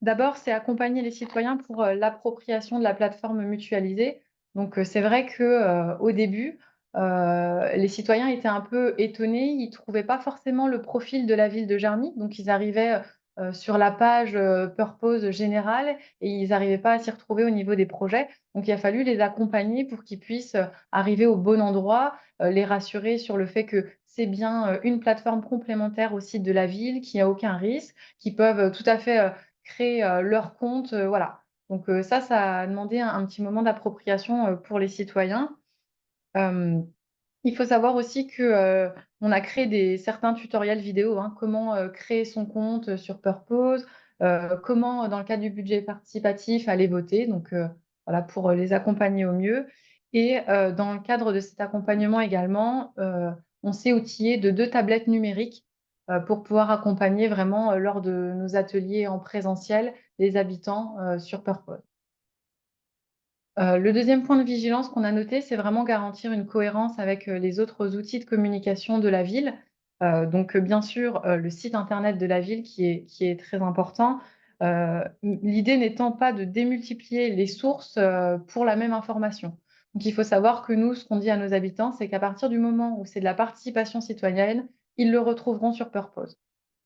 d'abord, c'est accompagner les citoyens pour, l'appropriation de la plateforme mutualisée. Donc, c'est vrai que, au début, les citoyens étaient un peu étonnés. Ils trouvaient pas forcément le profil de la ville de Jarny. Donc ils arrivaient, sur la page, Purpose générale et ils n'arrivaient pas à s'y retrouver au niveau des projets. Donc il a fallu les accompagner pour qu'ils puissent, arriver au bon endroit, les rassurer sur le fait que c'est bien, une plateforme complémentaire au site de la ville, qu'il n'y a aucun risque, qu'ils peuvent, tout à fait, créer, leur compte, voilà. Donc ça a demandé un petit moment d'appropriation, pour les citoyens. Hem Il faut savoir aussi que, on a créé certains tutoriels vidéo, hein. Comment, créer son compte, sur Purpose, comment, dans le cadre du budget participatif, aller voter. Donc, voilà, pour, les accompagner au mieux. Et dans le cadre de cet accompagnement également, on s'est outillé de 2 tablettes numériques, pour pouvoir accompagner vraiment, lors de nos ateliers en présentiel, les habitants, sur Purpose. Le deuxième point de vigilance qu'on a noté, c'est vraiment garantir une cohérence avec, les autres outils de communication de la ville. Donc, bien sûr, le site internet de la ville qui est très important. L'idée n'étant pas de démultiplier les sources, pour la même information. Donc il faut savoir que nous, ce qu'on dit à nos habitants, c'est qu'à partir du moment où c'est de la participation citoyenne, ils le retrouveront sur Purpose.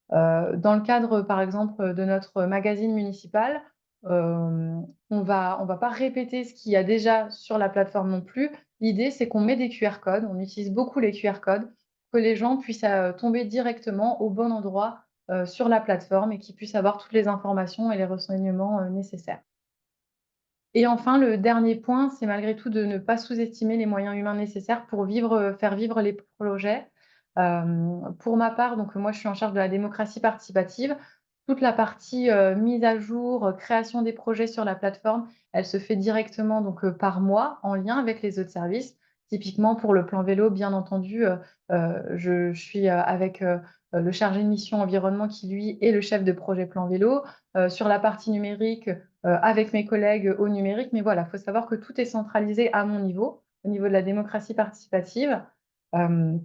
Dans le cadre, par exemple, de notre magazine municipal, on va pas répéter ce qu'il y a déjà sur la plateforme non plus. L'idée, c'est qu'on met des QR codes, on utilise beaucoup les QR codes, que les gens puissent, tomber directement au bon endroit, sur la plateforme et qu'ils puissent avoir toutes les informations et les renseignements, nécessaires. Et enfin, le dernier point, c'est malgré tout de ne pas sous-estimer les moyens humains nécessaires pour faire vivre les projets. Pour ma part, donc moi, je suis en charge de la démocratie participative. Toute la partie, mise à jour, création des projets sur la plateforme, elle se fait directement donc, par moi, en lien avec les autres services. Typiquement pour le plan vélo, bien entendu, je suis, avec, le chargé de mission environnement qui lui est le chef de projet plan vélo. Sur la partie numérique, avec mes collègues au numérique. Mais voilà, il faut savoir que tout est centralisé à mon niveau, au niveau de la démocratie participative. Hem,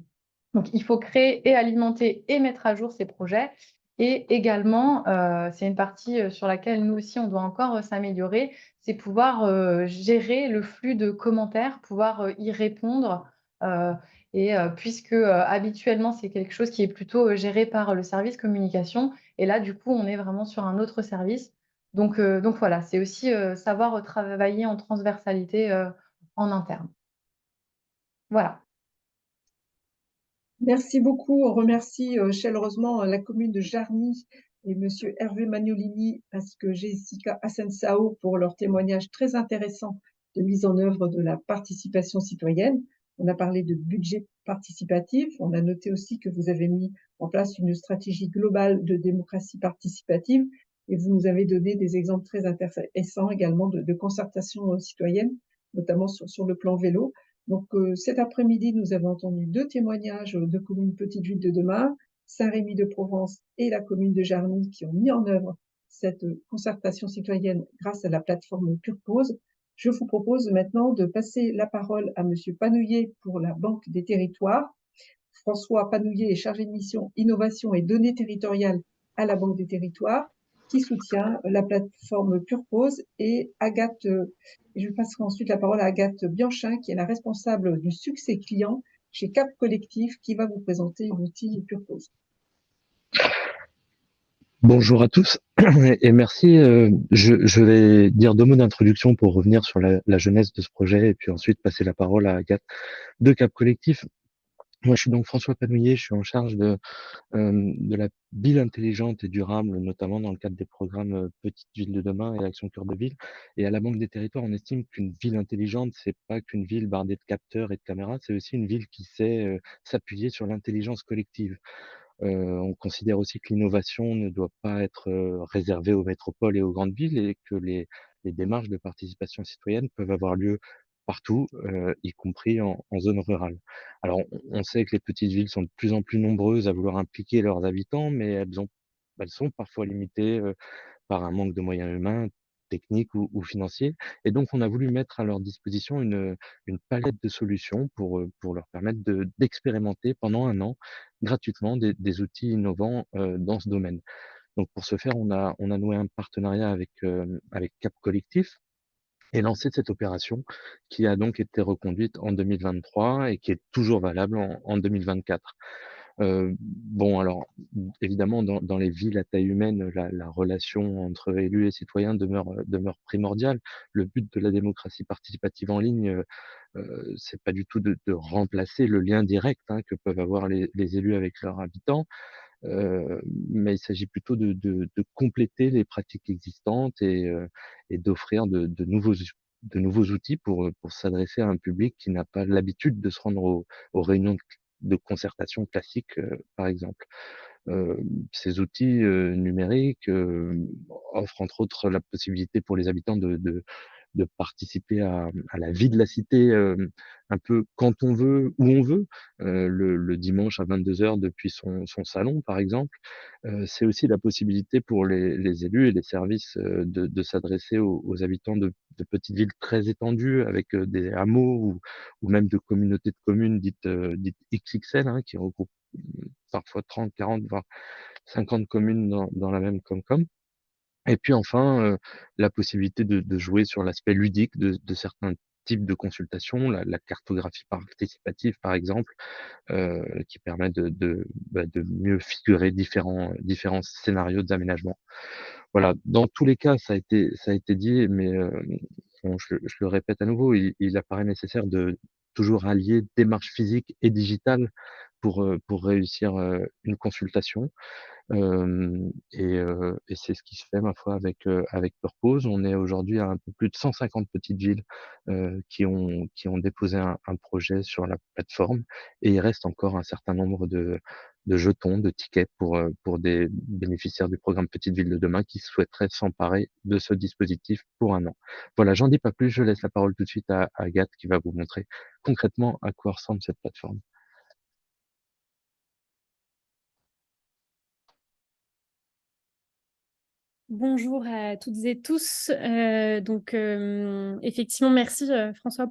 donc il faut créer et alimenter et mettre à jour ces projets. Et également, c'est une partie, sur laquelle nous aussi on doit encore, s'améliorer, c'est pouvoir, gérer le flux de commentaires, pouvoir, y répondre, heu puisque, habituellement, c'est quelque chose qui est plutôt, géré par le service communication. Et là, du coup, on est vraiment sur un autre service. Donc voilà, c'est aussi, savoir, travailler en transversalité, en interne. Voilà. Merci beaucoup. On remercie chaleureusement la commune de Jarny et Monsieur Hervé Magnolini ainsi que Jessica Assensao pour leur témoignage très intéressant de mise en œuvre de la participation citoyenne. On a parlé de budget participatif. On a noté aussi que vous avez mis en place une stratégie globale de démocratie participative Et vous nous avez donné des exemples très intéressants également de concertation citoyenne, notamment sur le plan vélo. Donc cet après-midi, nous avons entendu 2 témoignages de communes Petite Ville de demain, Saint-Rémy-de-Provence et la commune de Jarny, qui ont mis en œuvre cette concertation citoyenne grâce à la plateforme Purpose. Je vous propose maintenant de passer la parole à Monsieur Panouillet pour la Banque des Territoires. François Panouillet est chargé de mission Innovation et Données Territoriales à la Banque des Territoires, qui soutient la plateforme Purpose, et Agathe, je passerai ensuite la parole à Agathe Bianchin, qui est la responsable du succès client chez Cap Collectif, qui va vous présenter l'outil Purpose. Bonjour à tous et merci. Je vais dire 2 mots d'introduction pour revenir sur la jeunesse de ce projet et puis ensuite passer la parole à Agathe de Cap Collectif. Moi, je suis donc François Panouillet, je suis en charge de la ville intelligente et durable, notamment dans le cadre des programmes Petite Ville de demain et Action Cœur de Ville. Et à la Banque des Territoires, on estime qu'une ville intelligente, c'est pas qu'une ville bardée de capteurs et de caméras, c'est aussi une ville qui sait s'appuyer sur l'intelligence collective. On considère aussi que l'innovation ne doit pas être réservée aux métropoles et aux grandes villes et que les démarches de participation citoyenne peuvent avoir lieu partout, y compris en zone rurale. Alors on sait que les petites villes sont de plus en plus nombreuses à vouloir impliquer leurs habitants, mais elles sont parfois limitées, par un manque de moyens humains, techniques ou financiers. Et donc, on a voulu mettre à leur disposition une palette de solutions pour leur permettre d'expérimenter pendant 1 an gratuitement des outils innovants dans ce domaine. Donc, pour ce faire, on a noué un partenariat avec Cap Collectif et lancé cette opération qui a donc été reconduite en 2023 et qui est toujours valable en 2024. Bon, alors évidemment, dans les villes à taille humaine, la relation entre élus et citoyens demeure primordiale. Le but de la démocratie participative en ligne, c'est pas du tout de remplacer le lien direct, hein, que peuvent avoir les élus avec leurs habitants, mais il s'agit plutôt de compléter les pratiques existantes et d'offrir de nouveaux outils pour s'adresser à un public qui n'a pas l'habitude de se rendre aux réunions de concertation classiques, par exemple. Ces outils numériques offrent entre autres la possibilité pour les habitants de participer à la vie de la cité un peu quand on veut, où on veut, le dimanche à 22h depuis son salon, par exemple. C'est aussi la possibilité pour les élus et les services de s'adresser aux habitants de petites villes très étendues avec des hameaux ou même de communautés de communes dites XXL, hein, qui regroupent parfois 30, 40, voire 50 communes dans la même Comcom. Et puis enfin, la possibilité de jouer sur l'aspect ludique de certains types de consultations, la cartographie participative par exemple, qui permet de mieux figurer différents scénarios d'aménagement. Voilà, dans tous les cas, ça a été dit, mais bon, je le répète à nouveau, il apparaît nécessaire de toujours allier démarche physique et digitale pour réussir une consultation. Et c'est ce qui se fait, ma foi, avec Purpose. On est aujourd'hui à un peu plus de 150 petites villes qui ont déposé un projet sur la plateforme, et il reste encore un certain nombre de jetons, de tickets pour des bénéficiaires du programme Petite Ville de demain qui souhaiteraient s'emparer de ce dispositif pour 1 an. Voilà, j'en dis pas plus, je laisse la parole tout de suite à Agathe qui va vous montrer concrètement à quoi ressemble cette plateforme. Bonjour à toutes et tous. Effectivement, merci François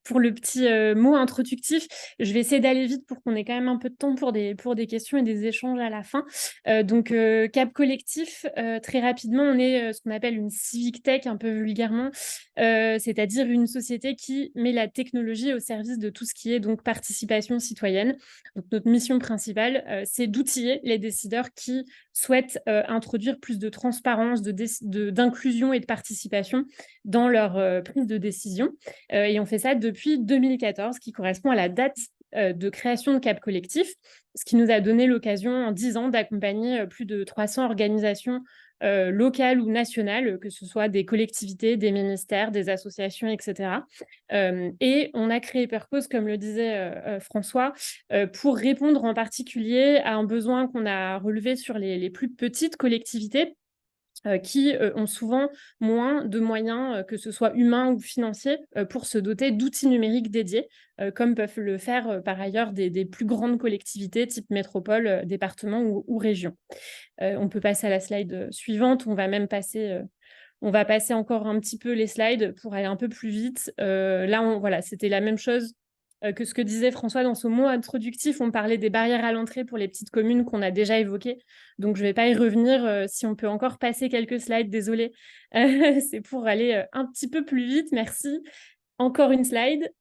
pour le petit mot introductif. Je vais essayer d'aller vite pour qu'on ait quand même un peu de temps pour des questions et des échanges à la fin. Cap Collectif, très rapidement, on est ce qu'on appelle une civic tech, un peu vulgairement, c'est-à-dire une société qui met la technologie au service de tout ce qui est donc participation citoyenne. Donc, notre mission principale, c'est d'outiller les décideurs qui souhaitent introduire plus de transparence, d'inclusion et de participation dans leur prise de décision. Et on fait ça depuis 2014, qui correspond à la date de création de Cap Collectif, ce qui nous a donné l'occasion en 10 ans d'accompagner plus de 300 organisations locales ou nationales, que ce soit des collectivités, des ministères, des associations, etc. Et on a créé Purpose, comme le disait François, pour répondre en particulier à un besoin qu'on a relevé sur les plus petites collectivités, qui ont souvent moins de moyens, que ce soit humains ou financiers, pour se doter d'outils numériques dédiés, comme peuvent le faire par ailleurs des plus grandes collectivités type métropole, département ou région. On peut passer à la slide suivante, on va passer encore un petit peu les slides pour aller un peu plus vite. Là, voilà, c'était la même chose que ce que disait François dans son mot introductif. On parlait des barrières à l'entrée pour les petites communes qu'on a déjà évoquées. Donc, je ne vais pas y revenir. Si on peut encore passer quelques slides, désolé. C'est pour aller un petit peu plus vite. Merci. Encore une slide.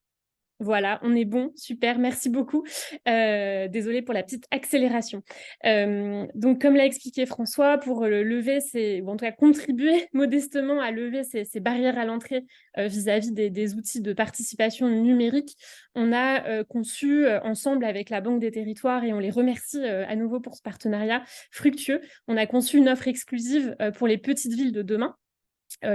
Voilà, on est bon, super, merci beaucoup. Désolée pour la petite accélération. Donc, comme l'a expliqué François, pour lever, ou en tout cas contribuer modestement à lever ces barrières à l'entrée vis-à-vis des outils de participation numérique, on a conçu ensemble avec la Banque des Territoires, et on les remercie à nouveau pour ce partenariat fructueux, on a conçu une offre exclusive pour les petites villes de demain,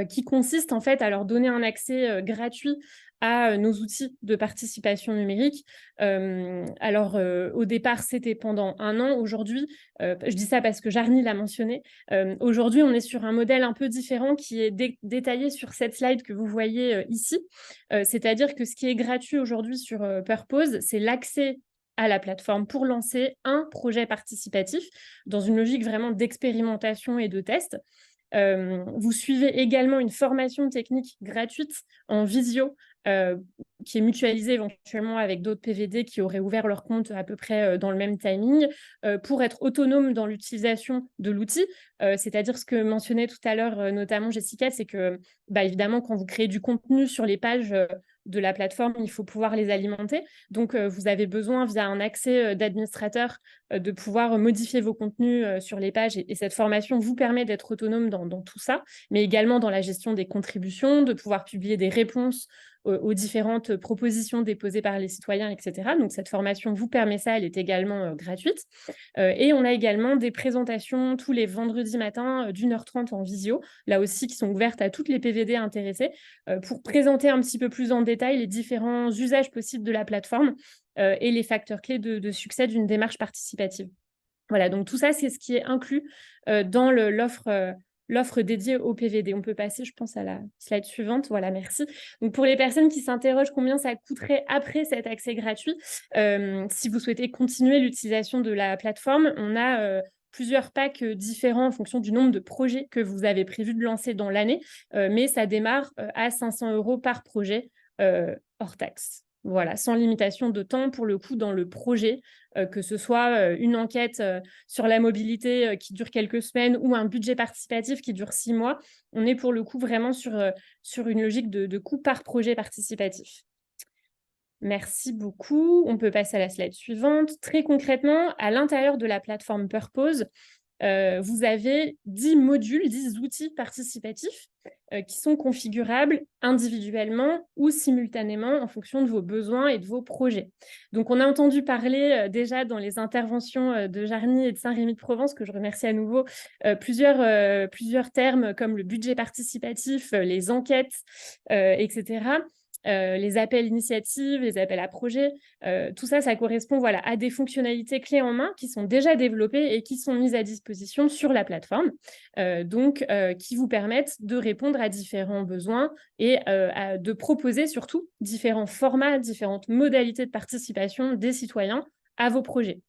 qui consiste en fait à leur donner un accès gratuit à nos outils de participation numérique. Au départ, c'était pendant 1 an. Aujourd'hui, je dis ça parce que Jarny l'a mentionné, aujourd'hui, on est sur un modèle un peu différent qui est détaillé sur cette slide que vous voyez ici. C'est-à-dire que ce qui est gratuit aujourd'hui sur Purpose, c'est l'accès à la plateforme pour lancer un projet participatif dans une logique vraiment d'expérimentation et de test. Vous suivez également une formation technique gratuite en visio qui est mutualisée éventuellement avec d'autres PVD qui auraient ouvert leur compte à peu près dans le même timing pour être autonome dans l'utilisation de l'outil. C'est-à-dire ce que mentionnait tout à l'heure notamment Jessica, c'est que évidemment quand vous créez du contenu sur les pages de la plateforme, il faut pouvoir les alimenter. Donc, vous avez besoin, via un accès d'administrateur, de pouvoir modifier vos contenus sur les pages. Et cette formation vous permet d'être autonome dans tout ça, mais également dans la gestion des contributions, de pouvoir publier des réponses aux différentes propositions déposées par les citoyens, etc. Donc, cette formation vous permet ça, elle est également gratuite. Et on a également des présentations tous les vendredis matins d'1h30 en visio, là aussi qui sont ouvertes à toutes les PVD intéressées, pour présenter un petit peu plus en détail les différents usages possibles de la plateforme et les facteurs clés de succès d'une démarche participative. Voilà, donc tout ça, c'est ce qui est inclus dans l'offre dédiée au PVD. On peut passer, je pense, à la slide suivante. Voilà, merci. Donc, pour les personnes qui s'interrogent combien ça coûterait après cet accès gratuit, si vous souhaitez continuer l'utilisation de la plateforme, on a plusieurs packs différents en fonction du nombre de projets que vous avez prévu de lancer dans l'année, mais ça démarre à 500 € par projet hors taxe. Voilà, sans limitation de temps pour le coup dans le projet, que ce soit une enquête sur la mobilité qui dure quelques semaines ou un budget participatif qui dure 6 mois. On est pour le coup vraiment sur une logique de coût par projet participatif. Merci beaucoup. On peut passer à la slide suivante. Très concrètement, à l'intérieur de la plateforme Purpose, vous avez 10 modules, 10 outils participatifs qui sont configurables individuellement ou simultanément en fonction de vos besoins et de vos projets. Donc, on a entendu parler déjà dans les interventions de Jarny et de Saint-Rémy-de-Provence, que je remercie à nouveau, plusieurs termes comme le budget participatif, les enquêtes, etc., les appels initiatives, les appels à projets, tout ça, ça correspond à des fonctionnalités clés en main qui sont déjà développées et qui sont mises à disposition sur la plateforme, qui vous permettent de répondre à différents besoins et de proposer surtout différents formats, différentes modalités de participation des citoyens à vos projets.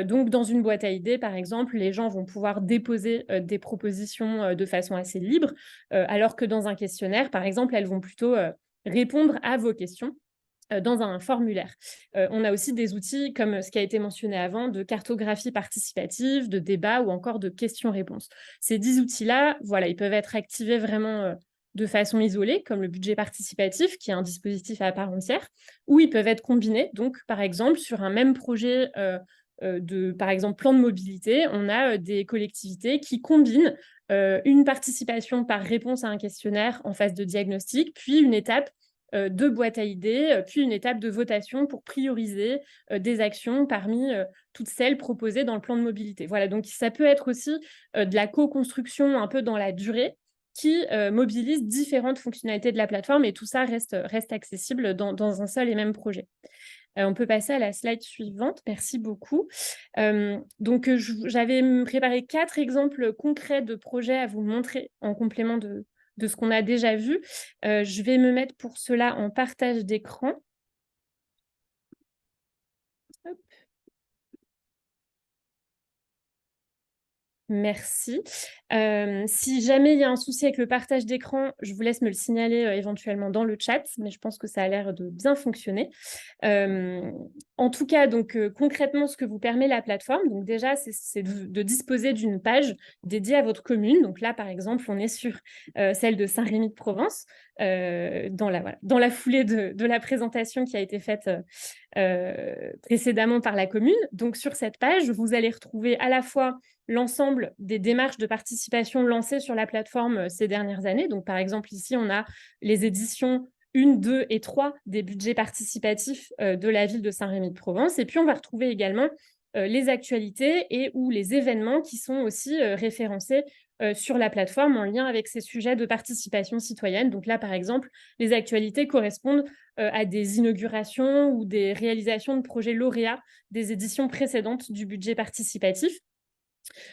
Donc, dans une boîte à idées, par exemple, les gens vont pouvoir déposer des propositions de façon assez libre, alors que dans un questionnaire, par exemple, elles vont plutôt répondre à vos questions dans un formulaire. On a aussi des outils comme ce qui a été mentionné avant de cartographie participative, de débat ou encore de questions-réponses. Ces 10 outils-là, ils peuvent être activés vraiment de façon isolée, comme le budget participatif, qui est un dispositif à part entière, ou ils peuvent être combinés. Donc, par exemple, sur un même projet par exemple, plan de mobilité, on a des collectivités qui combinent une participation par réponse à un questionnaire en phase de diagnostic, puis une étape de boîte à idées, puis une étape de votation pour prioriser des actions parmi toutes celles proposées dans le plan de mobilité. Voilà, donc ça peut être aussi de la co-construction un peu dans la durée qui mobilise différentes fonctionnalités de la plateforme et tout ça reste accessible dans un seul et même projet. On peut passer à la slide suivante. Merci beaucoup. Donc, j'avais préparé 4 exemples concrets de projets à vous montrer en complément de ce qu'on a déjà vu. Je vais me mettre pour cela en partage d'écran. Hop. Merci. Si jamais il y a un souci avec le partage d'écran, je vous laisse me le signaler éventuellement dans le chat, mais je pense que ça a l'air de bien fonctionner. En tout cas, donc concrètement, ce que vous permet la plateforme, donc déjà, c'est de disposer d'une page dédiée à votre commune. Donc là, par exemple, on est sur celle de Saint-Rémy-de-Provence, dans la foulée de la présentation qui a été faite précédemment par la commune. Donc sur cette page, vous allez retrouver à la fois l'ensemble des démarches de participation lancées sur la plateforme ces dernières années. Donc par exemple, ici, on a les éditions 1, 2 et 3 des budgets participatifs de la ville de Saint-Rémy-de-Provence. Et puis, on va retrouver également les actualités et ou les événements qui sont aussi référencés sur la plateforme en lien avec ces sujets de participation citoyenne. Donc là, par exemple, les actualités correspondent à des inaugurations ou des réalisations de projets lauréats des éditions précédentes du budget participatif.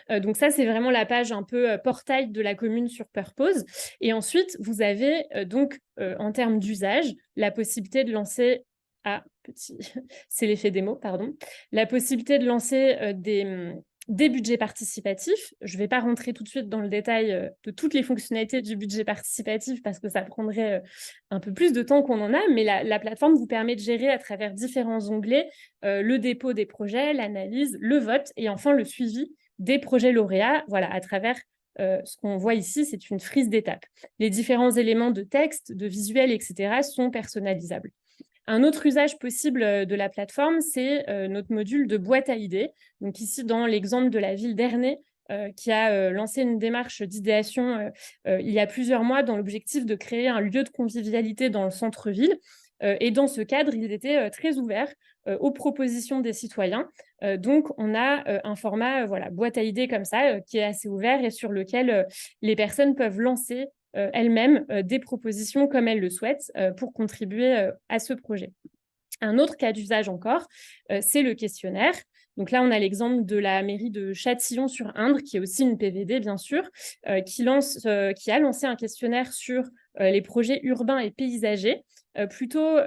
Donc ça, c'est vraiment la page un peu portail de la commune sur Purpose. Et ensuite, vous avez donc, en termes d'usage, la possibilité de lancer... Ah, petit, c'est l'effet démo, pardon. La possibilité de lancer des budgets participatifs. Je ne vais pas rentrer tout de suite dans le détail de toutes les fonctionnalités du budget participatif parce que ça prendrait un peu plus de temps qu'on en a, mais la plateforme vous permet de gérer à travers différents onglets le dépôt des projets, l'analyse, le vote et enfin le suivi des projets lauréats, voilà, à travers ce qu'on voit ici, c'est une frise d'étapes. Les différents éléments de texte, de visuel, etc. sont personnalisables. Un autre usage possible de la plateforme, c'est notre module de boîte à idées. Donc ici, dans l'exemple de la ville d'Ernée, qui a lancé une démarche d'idéation il y a plusieurs mois dans l'objectif de créer un lieu de convivialité dans le centre-ville. Et dans ce cadre, ils étaient très ouverts aux propositions des citoyens. Donc, on a un format boîte à idées comme ça, qui est assez ouvert et sur lequel les personnes peuvent lancer elles-mêmes des propositions comme elles le souhaitent pour contribuer à ce projet. Un autre cas d'usage encore, c'est le questionnaire. Donc là, on a l'exemple de la mairie de Châtillon-sur-Indre, qui est aussi une PVD, bien sûr, qui a lancé un questionnaire sur les projets urbains et paysagers, plutôt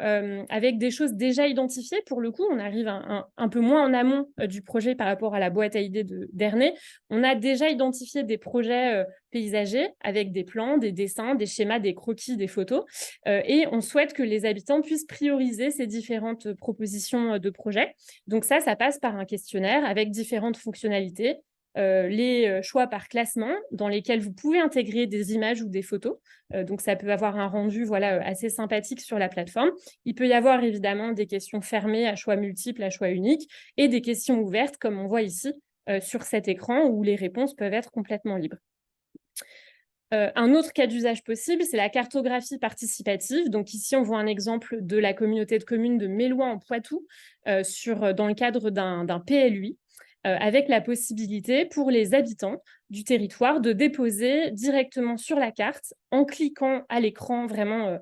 avec des choses déjà identifiées. Pour le coup, on arrive un peu moins en amont du projet par rapport à la boîte à idées d'Ernée. On a déjà identifié des projets paysagers avec des plans, des dessins, des schémas, des croquis, des photos. Et on souhaite que les habitants puissent prioriser ces différentes propositions de projets. Donc ça passe par un questionnaire avec différentes fonctionnalités. Les choix par classement dans lesquels vous pouvez intégrer des images ou des photos. Donc, ça peut avoir un rendu assez sympathique sur la plateforme. Il peut y avoir évidemment des questions fermées à choix multiples, à choix uniques, et des questions ouvertes, comme on voit ici sur cet écran, où les réponses peuvent être complètement libres. Un autre cas d'usage possible, c'est la cartographie participative. Donc ici, on voit un exemple de la communauté de communes de Mélois en Poitou dans le cadre d'un PLUI. Avec la possibilité pour les habitants du territoire de déposer directement sur la carte, en cliquant à l'écran vraiment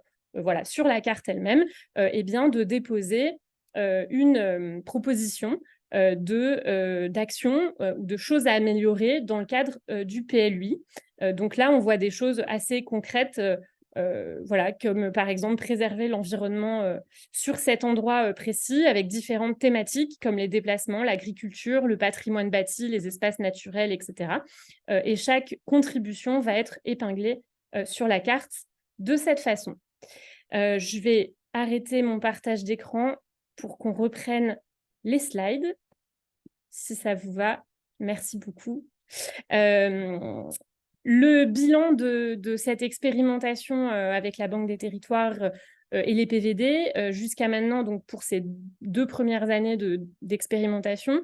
sur la carte elle-même, de déposer une proposition d'action ou de choses à améliorer dans le cadre du PLUI. Donc là, on voit des choses assez concrètes comme par exemple préserver l'environnement sur cet endroit précis avec différentes thématiques comme les déplacements, l'agriculture, le patrimoine bâti, les espaces naturels, etc. Et chaque contribution va être épinglée sur la carte de cette façon. Je vais arrêter mon partage d'écran pour qu'on reprenne les slides, si ça vous va. Merci beaucoup. Le bilan de cette expérimentation avec la Banque des Territoires et les PVD jusqu'à maintenant, donc pour ces 2 premières années d'expérimentation,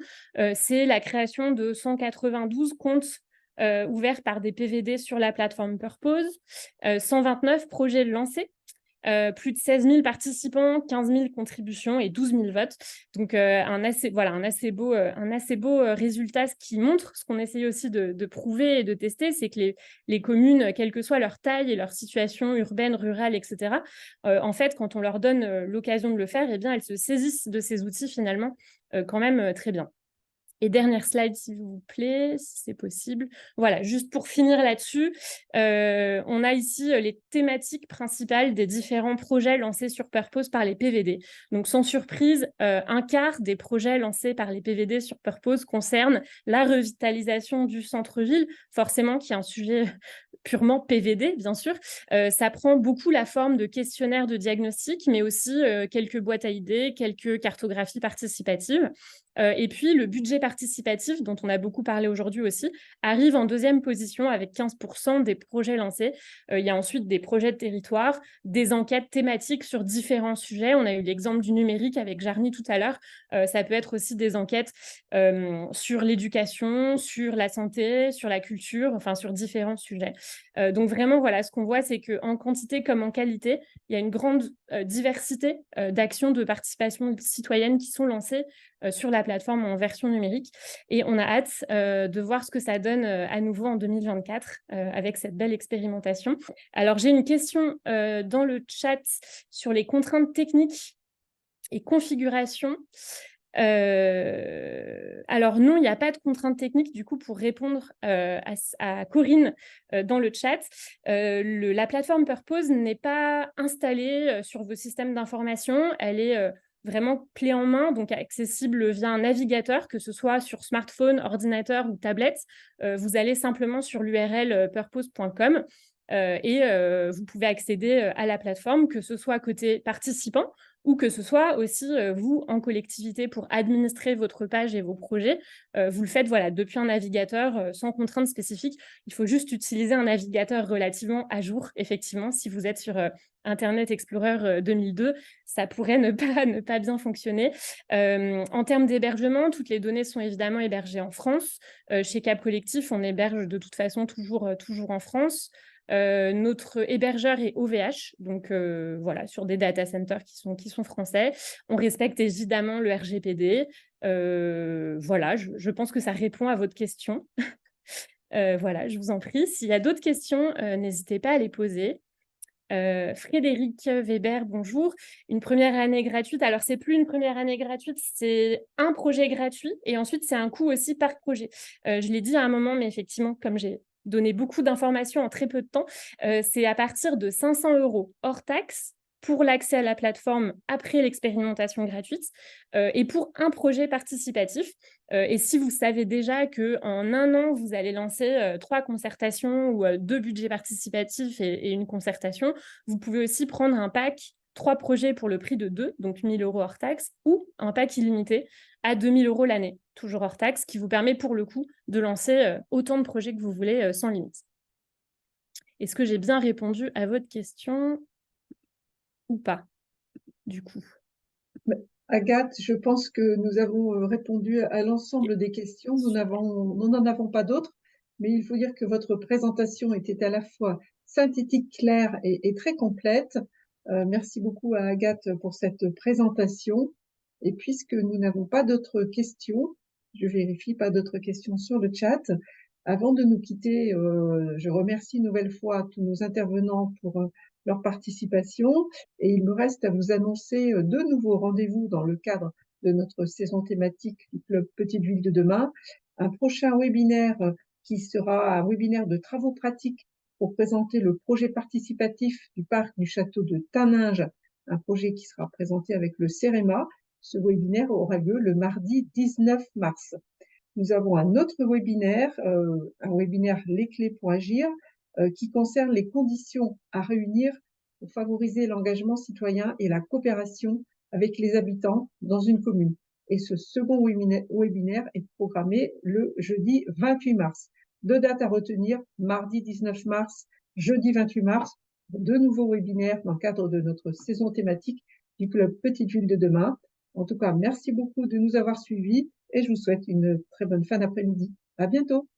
c'est la création de 192 comptes ouverts par des PVD sur la plateforme Purpose, 129 projets lancés plus de 16 000 participants, 15 000 contributions et 12 000 votes. Donc, un assez beau résultat, ce qui montre ce qu'on essaye aussi de prouver et de tester, c'est que les communes, quelle que soit leur taille et leur situation urbaine, rurale, etc., en fait, quand on leur donne l'occasion de le faire, eh bien, elles se saisissent de ces outils finalement quand même très bien. Et dernière slide, s'il vous plaît, si c'est possible. Voilà, juste pour finir là-dessus, on a ici les thématiques principales des différents projets lancés sur Purpose par les PVD. Donc, sans surprise, un quart des projets lancés par les PVD sur Purpose concernent la revitalisation du centre-ville, forcément qui est un sujet purement PVD, bien sûr. Ça prend beaucoup la forme de questionnaires de diagnostic, mais aussi quelques boîtes à idées, quelques cartographies participatives. Et puis, le budget participatif, dont on a beaucoup parlé aujourd'hui aussi, arrive en deuxième position avec 15% des projets lancés. Il y a ensuite des projets de territoire, des enquêtes thématiques sur différents sujets. On a eu l'exemple du numérique avec Jarny tout à l'heure. Ça peut être aussi des enquêtes sur l'éducation, sur la santé, sur la culture, enfin sur différents sujets. Donc vraiment, voilà, ce qu'on voit, c'est qu'en quantité comme en qualité, il y a une grande diversité d'actions de participation citoyenne qui sont lancées sur la plateforme en version numérique. Et on a hâte de voir ce que ça donne à nouveau en 2024 avec cette belle expérimentation. Alors, j'ai une question dans le chat sur les contraintes techniques et configuration. Alors non, il n'y a pas de contraintes techniques du coup pour répondre à Corinne dans le chat. La plateforme Purpose n'est pas installée sur vos systèmes d'information. Elle est vraiment clé en main, donc accessible via un navigateur, que ce soit sur smartphone, ordinateur ou tablette. Vous allez simplement sur l'URL purpose.com et vous pouvez accéder à la plateforme, que ce soit côté participant ou que ce soit aussi vous en collectivité pour administrer votre page et vos projets. Vous le faites voilà, depuis un navigateur sans contrainte spécifique. Il faut juste utiliser un navigateur relativement à jour, effectivement. Si vous êtes sur Internet Explorer 2002, ça pourrait ne pas bien fonctionner. En termes d'hébergement, toutes les données sont évidemment hébergées en France. Chez Cap Collectif, on héberge de toute façon toujours en France. Notre hébergeur est OVH, donc voilà, sur des data centers qui sont français. On respecte évidemment le RGPD. Voilà, je pense que ça répond à votre question. Voilà, je vous en prie. S'il y a d'autres questions, n'hésitez pas à les poser. Frédéric Weber, bonjour. Une première année gratuite. Alors, c'est plus une première année gratuite, c'est un projet gratuit et ensuite, c'est un coût aussi par projet. Je l'ai dit à un moment, mais effectivement, comme j'ai donné beaucoup d'informations en très peu de temps, c'est à partir de 500 € hors taxe pour l'accès à la plateforme après l'expérimentation gratuite et pour un projet participatif. Et si vous savez déjà qu'en un an, vous allez lancer 3 concertations ou 2 budgets participatifs et une concertation, vous pouvez aussi prendre un pack 3 projets pour le prix de 2, donc 1 000 € hors taxe, ou un pack illimité à 2 000 € l'année, toujours hors taxe, qui vous permet pour le coup de lancer autant de projets que vous voulez sans limite. Est-ce que j'ai bien répondu à votre question ou pas, du coup? Agathe, je pense que nous avons répondu à l'ensemble des questions. Nous n'en avons pas d'autres, mais il faut dire que votre présentation était à la fois synthétique, claire et très complète. Merci beaucoup à Agathe pour cette présentation. Et puisque nous n'avons pas d'autres questions, je vérifie pas d'autres questions sur le chat. Avant de nous quitter, je remercie une nouvelle fois tous nos intervenants pour leur participation et il me reste à vous annoncer 2 nouveaux rendez-vous dans le cadre de notre saison thématique du Club Petite Ville de demain. Un prochain webinaire qui sera un webinaire de travaux pratiques pour présenter le projet participatif du parc du château de Taninges, un projet qui sera présenté avec le CEREMA. Ce webinaire aura lieu le mardi 19 mars. Nous avons un autre webinaire, un webinaire Les clés pour agir, qui concerne les conditions à réunir pour favoriser l'engagement citoyen et la coopération avec les habitants dans une commune. Et ce second webinaire est programmé le jeudi 28 mars. 2 dates à retenir, mardi 19 mars, jeudi 28 mars, 2 nouveaux webinaires dans le cadre de notre saison thématique du Club Petite Ville de demain. En tout cas, merci beaucoup de nous avoir suivis et je vous souhaite une très bonne fin d'après-midi. À bientôt.